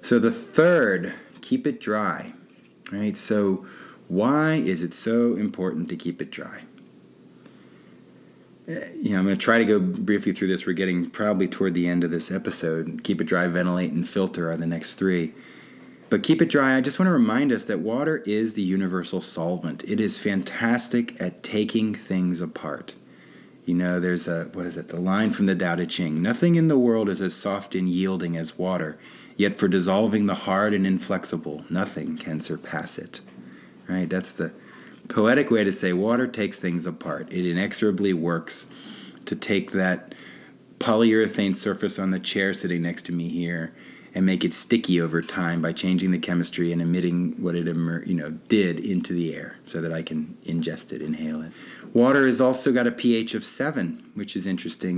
So the third, keep it dry, right? So why is it so important to keep it dry? I'm going to try to go briefly through this. We're getting probably toward the end of this episode. Keep it dry, ventilate, and filter are the next 3. But keep it dry, I just want to remind us that water is the universal solvent. It is fantastic at taking things apart. There's the line from the Tao Te Ching. Nothing in the world is as soft and yielding as water, yet for dissolving the hard and inflexible, nothing can surpass it. Right? That's the poetic way to say water takes things apart. It inexorably works to take that polyurethane surface on the chair sitting next to me here and make it sticky over time by changing the chemistry and emitting what it did into the air so that I can ingest it, inhale it. Water has also got a pH of 7, which is interesting.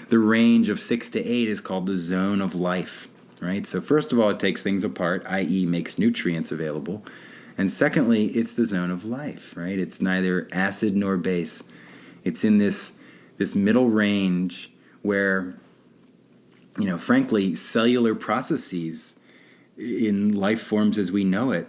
The range of 6 to 8 is called the zone of life, right? So first of all, it takes things apart, i.e. makes nutrients available. And secondly, it's the zone of life, right? It's neither acid nor base. It's in this middle range where, frankly, cellular processes in life forms as we know it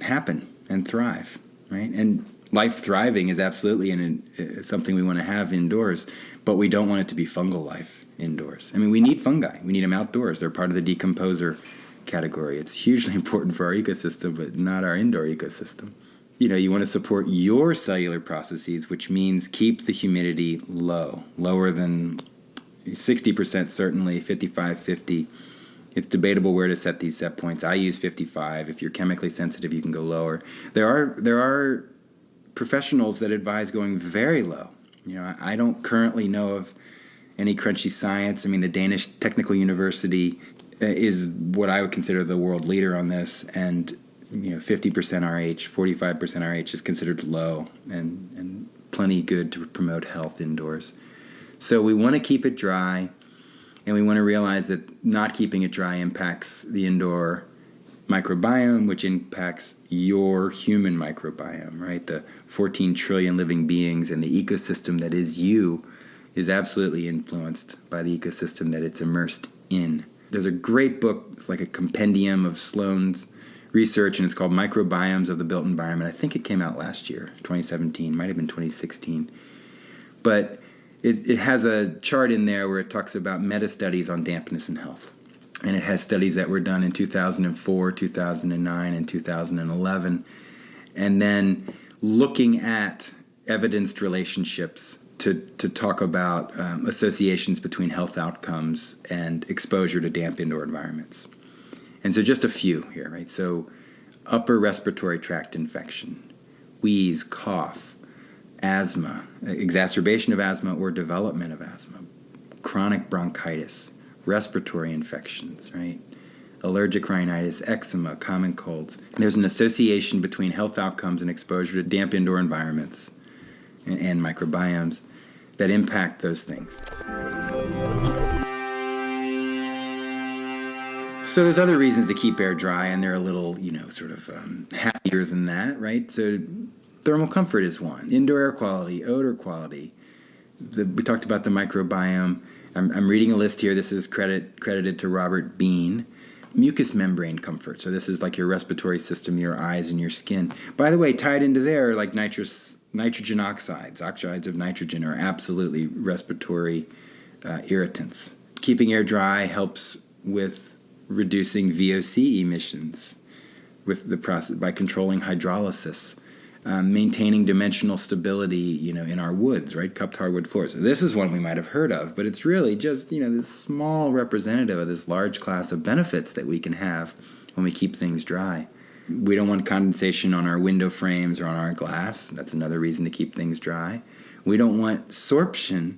happen and thrive, right? And life thriving is absolutely something we want to have indoors, but we don't want it to be fungal life indoors. We need fungi. We need them outdoors. They're part of the decomposer category. It's hugely important for our ecosystem, but not our indoor ecosystem. You want to support your cellular processes, which means keep the humidity lower than 60% certainly, 55, 50. It's debatable where to set these set points. I use 55. If you're chemically sensitive, you can go lower. There are professionals that advise going very low. I don't currently know of any crunchy science. The Danish Technical University is what I would consider the world leader on this, and 50% RH, 45% RH is considered low, and plenty good to promote health indoors. So we want to keep it dry, and we want to realize that not keeping it dry impacts the indoor microbiome, which impacts your human microbiome, right? The 14 trillion living beings and the ecosystem that is you is absolutely influenced by the ecosystem that it's immersed in. There's a great book, it's like a compendium of Sloan's research, and it's called Microbiomes of the Built Environment. I think it came out last year, 2017, might have been 2016. But it has a chart in there where it talks about meta-studies on dampness and health. And it has studies that were done in 2004, 2009, and 2011. And then looking at evidenced relationships to talk about associations between health outcomes and exposure to damp indoor environments. And so just a few here, right? So upper respiratory tract infection, wheeze, cough, asthma, exacerbation of asthma or development of asthma, chronic bronchitis, respiratory infections, right? Allergic rhinitis, eczema, common colds. There's an association between health outcomes and exposure to damp indoor environments and microbiomes that impact those things. So there's other reasons to keep air dry, and they're a little, happier than that, right? So thermal comfort is one. Indoor air quality, odor quality. We talked about the microbiome. I'm reading a list here. This is credited to Robert Bean. Mucous membrane comfort. So this is like your respiratory system, your eyes, and your skin. By the way, tied into there, like nitrogen oxides of nitrogen are absolutely respiratory irritants. Keeping air dry helps with reducing VOC emissions with the process by controlling hydrolysis. Maintaining dimensional stability, in our woods, right? Cupped hardwood floors. So this is one we might have heard of, but it's really just, this small representative of this large class of benefits that we can have when we keep things dry. We don't want condensation on our window frames or on our glass. That's another reason to keep things dry. We don't want sorption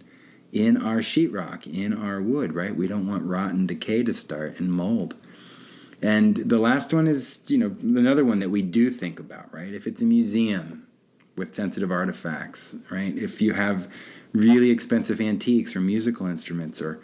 in our sheetrock, in our wood, right? We don't want rot and decay to start and mold. And the last one is, another one that we do think about, right? If it's a museum with sensitive artifacts, right? If you have really expensive antiques or musical instruments or,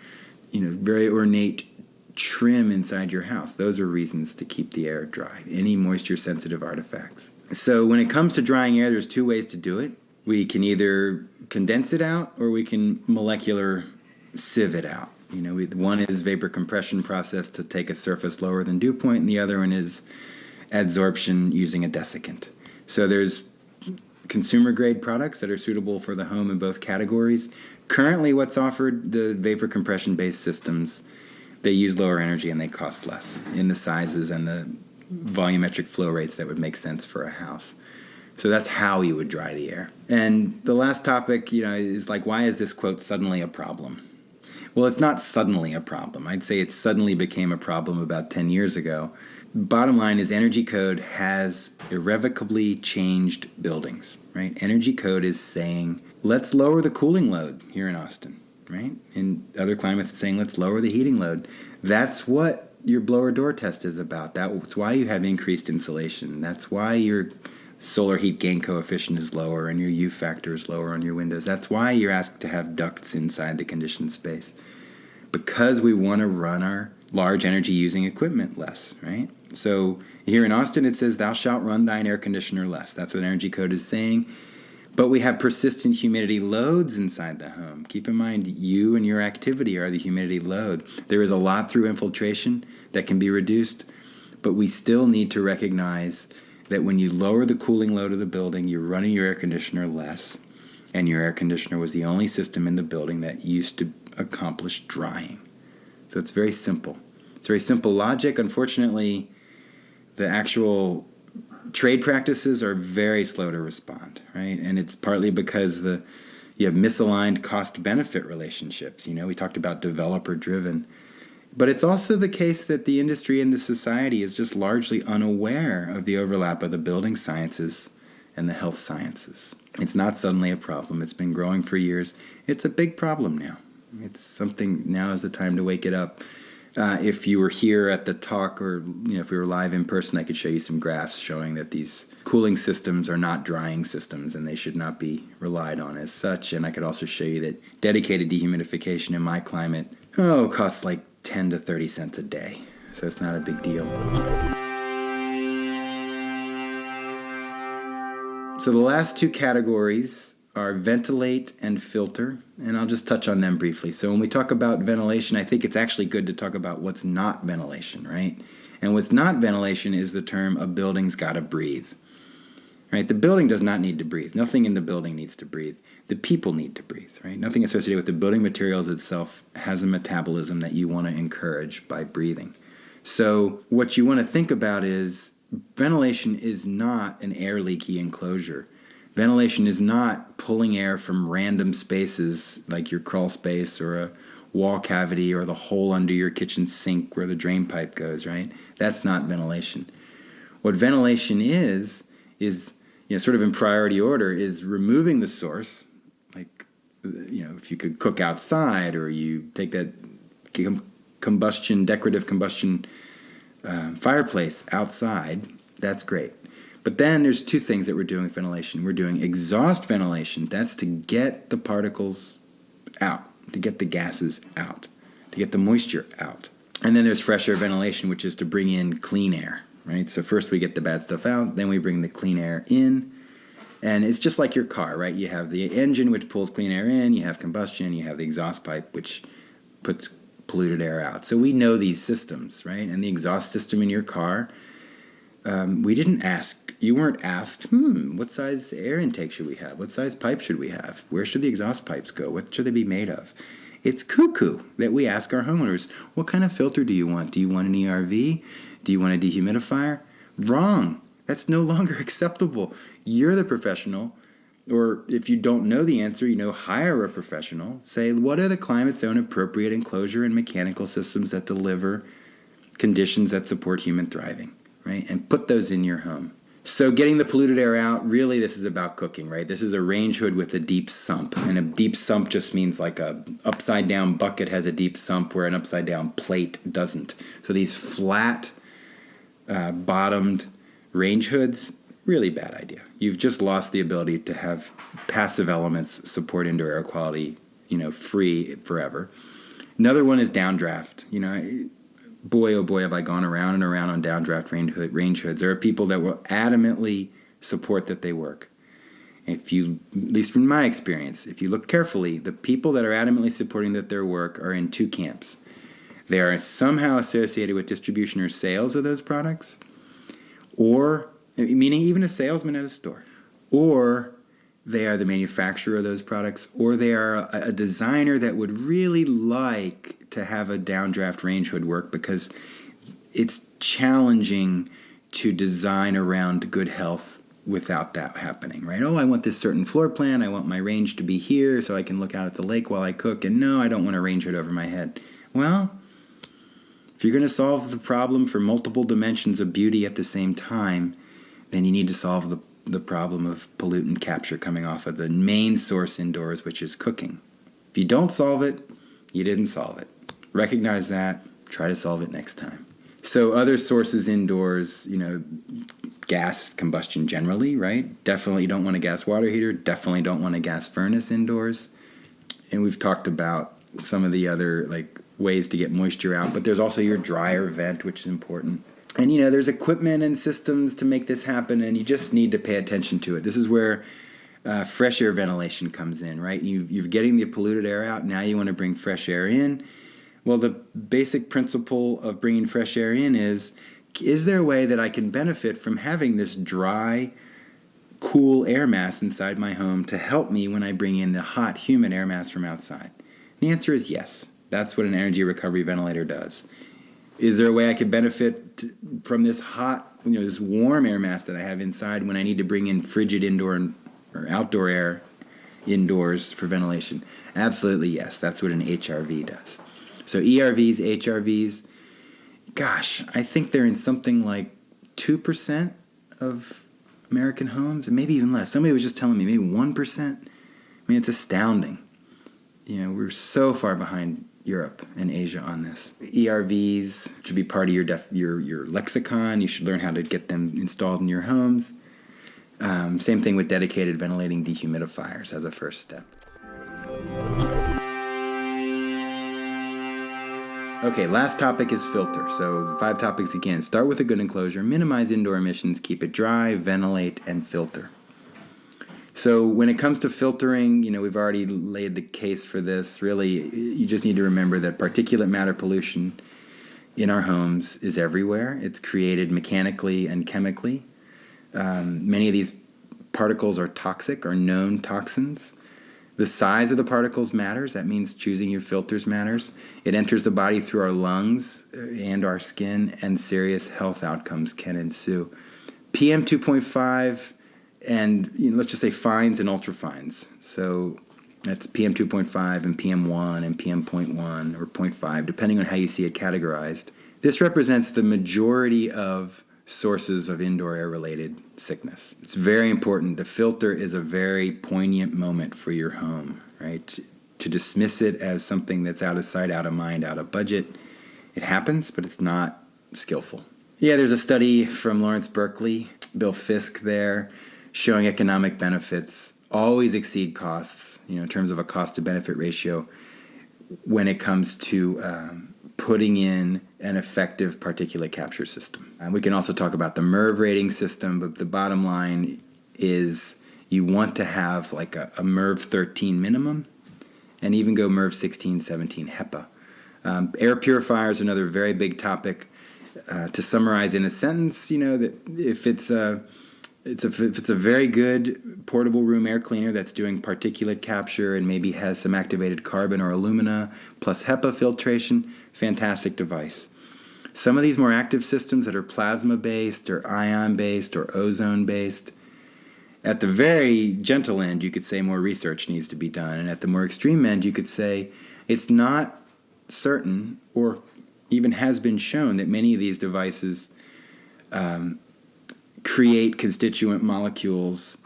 very ornate trim inside your house, those are reasons to keep the air dry. Any moisture-sensitive artifacts. So when it comes to drying air, there's two ways to do it. We can either condense it out or we can molecular sieve it out. One is vapor compression process to take a surface lower than dew point, and the other one is adsorption using a desiccant. So there's consumer-grade products that are suitable for the home in both categories. Currently, what's offered, the vapor compression-based systems, they use lower energy and they cost less in the sizes and the volumetric flow rates that would make sense for a house. So that's how you would dry the air. And the last topic, is like, why is this, quote, suddenly a problem? Well, it's not suddenly a problem. I'd say it suddenly became a problem about 10 years ago. Bottom line is Energy Code has irrevocably changed buildings, right? Energy Code is saying, let's lower the cooling load here in Austin, right? In other climates, it's saying, let's lower the heating load. That's what your blower door test is about. That's why you have increased insulation. That's why your solar heat gain coefficient is lower and your U factor is lower on your windows. That's why you're asked to have ducts inside the conditioned space. Because we want to run our large energy using equipment less, right? So here in Austin it says, thou shalt run thine air conditioner less. That's what Energy Code is saying. But we have persistent humidity loads inside the home. Keep in mind, you and your activity are the humidity load. There is a lot through infiltration that can be reduced, but we still need to recognize that when you lower the cooling load of the building, you're running your air conditioner less, and your air conditioner was the only system in the building that used to accomplish drying. So it's very simple. It's very simple logic. Unfortunately, the actual trade practices are very slow to respond, right? And it's partly because you have misaligned cost-benefit relationships. We talked about developer-driven. But it's also the case that the industry and the society is just largely unaware of the overlap of the building sciences and the health sciences. It's not suddenly a problem. It's been growing for years. It's a big problem now. It's something, now is the time to wake it up. If you were here at the talk, or if we were live in person, I could show you some graphs showing that these cooling systems are not drying systems and they should not be relied on as such. And I could also show you that dedicated dehumidification in my climate costs like 10 to 30 cents a day. So it's not a big deal. So the last two categories are ventilate and filter, and I'll just touch on them briefly. So when we talk about ventilation, I think it's actually good to talk about what's not ventilation, right? And what's not ventilation is the term a building's got to breathe, right? The building does not need to breathe. Nothing in the building needs to breathe. The people need to breathe, right? Nothing associated with the building materials itself has a metabolism that you want to encourage by breathing. So what you want to think about is ventilation is not an air leaky enclosure. Ventilation is not pulling air from random spaces like your crawl space or a wall cavity or the hole under your kitchen sink where the drain pipe goes, right? That's not ventilation. What ventilation is sort of in priority order, is removing the source, like, if you could cook outside or you take that decorative combustion fireplace outside, that's great. But then there's two things that we're doing with ventilation. We're doing exhaust ventilation. That's to get the particles out, to get the gases out, to get the moisture out. And then there's fresh air ventilation, which is to bring in clean air, right? So first we get the bad stuff out, then we bring the clean air in. And it's just like your car, right? You have the engine, which pulls clean air in. You have combustion. You have the exhaust pipe, which puts polluted air out. So we know these systems, right? And the exhaust system in your car, you weren't asked, what size air intake should we have? What size pipe should we have? Where should the exhaust pipes go? What should they be made of? It's cuckoo that we ask our homeowners, what kind of filter do you want? Do you want an ERV? Do you want a dehumidifier? Wrong. That's no longer acceptable. You're the professional, or if you don't know the answer, hire a professional. Say, what are the climate zone appropriate enclosure and mechanical systems that deliver conditions that support human thriving, right? And put those in your home. So getting the polluted air out, really this is about cooking, right? This is a range hood with a deep sump. And a deep sump just means like a upside down bucket has a deep sump where an upside down plate doesn't. So these flat bottomed range hoods, really bad idea. You've just lost the ability to have passive elements support indoor air quality, free forever. Another one is downdraft. Boy, oh boy, have I gone around and around on downdraft range hoods. There are people that will adamantly support that they work. If you, at least from my experience, if you look carefully, the people that are adamantly supporting that their work are in two camps. They are somehow associated with distribution or sales of those products, or, meaning even a salesman at a store, or they are the manufacturer of those products, or they are a designer that would really like to have a downdraft range hood work because it's challenging to design around good health without that happening, right? I want this certain floor plan. I want my range to be here so I can look out at the lake while I cook. And no, I don't want a range hood over my head. Well, if you're going to solve the problem for multiple dimensions of beauty at the same time, then you need to solve the problem of pollutant capture coming off of the main source indoors, which is cooking. If you don't solve it, you didn't solve it. Recognize that. Try to solve it next time. So other sources indoors, gas combustion generally, right? Definitely don't want a gas water heater. Definitely don't want a gas furnace indoors. And we've talked about some of the other ways to get moisture out, but there's also your dryer vent, which is important. And there's equipment and systems to make this happen, and you just need to pay attention to it. This is where fresh air ventilation comes in, right? You're getting the polluted air out. Now you want to bring fresh air in. Well, the basic principle of bringing fresh air in is there a way that I can benefit from having this dry, cool air mass inside my home to help me when I bring in the hot, humid air mass from outside? The answer is yes. That's what an energy recovery ventilator does. Is there a way I could benefit from this hot, this warm air mass that I have inside when I need to bring in frigid indoor or outdoor air indoors for ventilation? Absolutely yes. That's what an HRV does. So ERVs, HRVs, gosh, I think they're in something like 2% of American homes, and maybe even less. Somebody was just telling me maybe 1%. I mean, it's astounding. We're so far behind Europe and Asia on this. ERVs should be part of your lexicon. You should learn how to get them installed in your homes. Same thing with dedicated ventilating dehumidifiers as a first step. Okay, last topic is filter. So 5 topics again. Start with a good enclosure, minimize indoor emissions, keep it dry, ventilate, and filter. So when it comes to filtering, we've already laid the case for this. Really, you just need to remember that particulate matter pollution in our homes is everywhere. It's created mechanically and chemically. Many of these particles are toxic or known toxins. The size of the particles matters. That means choosing your filters matters. It enters the body through our lungs and our skin, and serious health outcomes can ensue. PM 2.5 and let's just say fines and ultrafines. So that's PM 2.5 and PM1 and PM 0.1 or 0.5, depending on how you see it categorized. This represents the majority of sources of indoor air-related sickness. It's very important. The filter is a very poignant moment for your home, right? To dismiss it as something that's out of sight, out of mind, out of budget, it happens, but it's not skillful. Yeah, there's a study from Lawrence Berkeley, Bill Fisk there, showing economic benefits always exceed costs, in terms of a cost-to-benefit ratio when it comes to putting in an effective particulate capture system. We can also talk about the MERV rating system, but the bottom line is you want to have like a MERV 13 minimum and even go MERV 16, 17 HEPA. Air purifiers, another very big topic. To summarize in a sentence, that if it's a very good portable room air cleaner that's doing particulate capture and maybe has some activated carbon or alumina plus HEPA filtration, fantastic device. Some of these more active systems that are plasma-based or ion-based or ozone-based, at the very gentle end, you could say more research needs to be done. And at the more extreme end, you could say it's not certain or even has been shown that many of these devices create constituent molecules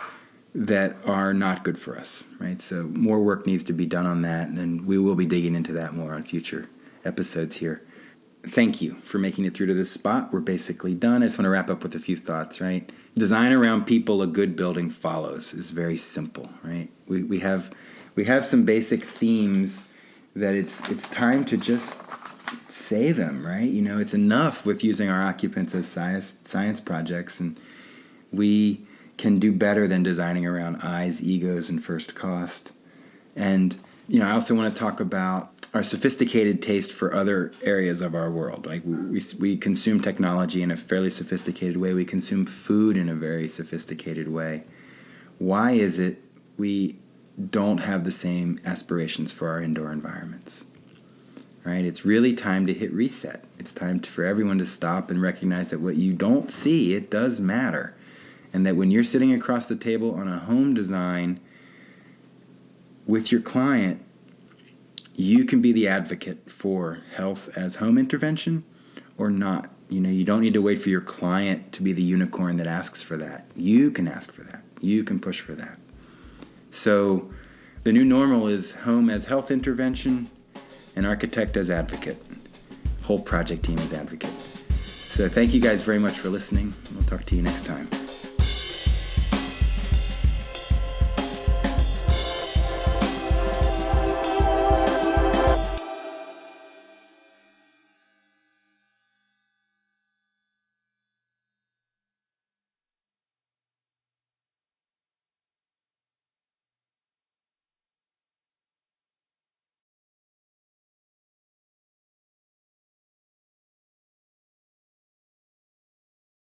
that are not good for us, right? So more work needs to be done on that, and we will be digging into that more on future episodes here. Thank you for making it through to this spot. We're basically done. I just want to wrap up with a few thoughts, right? Design around people a good building follows is very simple, right? We have some basic themes that it's time to just say them, right? It's enough with using our occupants as science projects, and we can do better than designing around eyes, egos, and first cost. And, I also want to talk about our sophisticated taste for other areas of our world. Like we consume technology in a fairly sophisticated way. We consume food in a very sophisticated way. Why is it we don't have the same aspirations for our indoor environments? Right? It's really time to hit reset. It's time for everyone to stop and recognize that what you don't see, it does matter. And that when you're sitting across the table on a home design with your client, you can be the advocate for health as home intervention or not. You don't need to wait for your client to be the unicorn that asks for that. You can ask for that. You can push for that. So the new normal is home as health intervention and architect as advocate. Whole project team as advocate. So thank you guys very much for listening. We'll talk to you next time.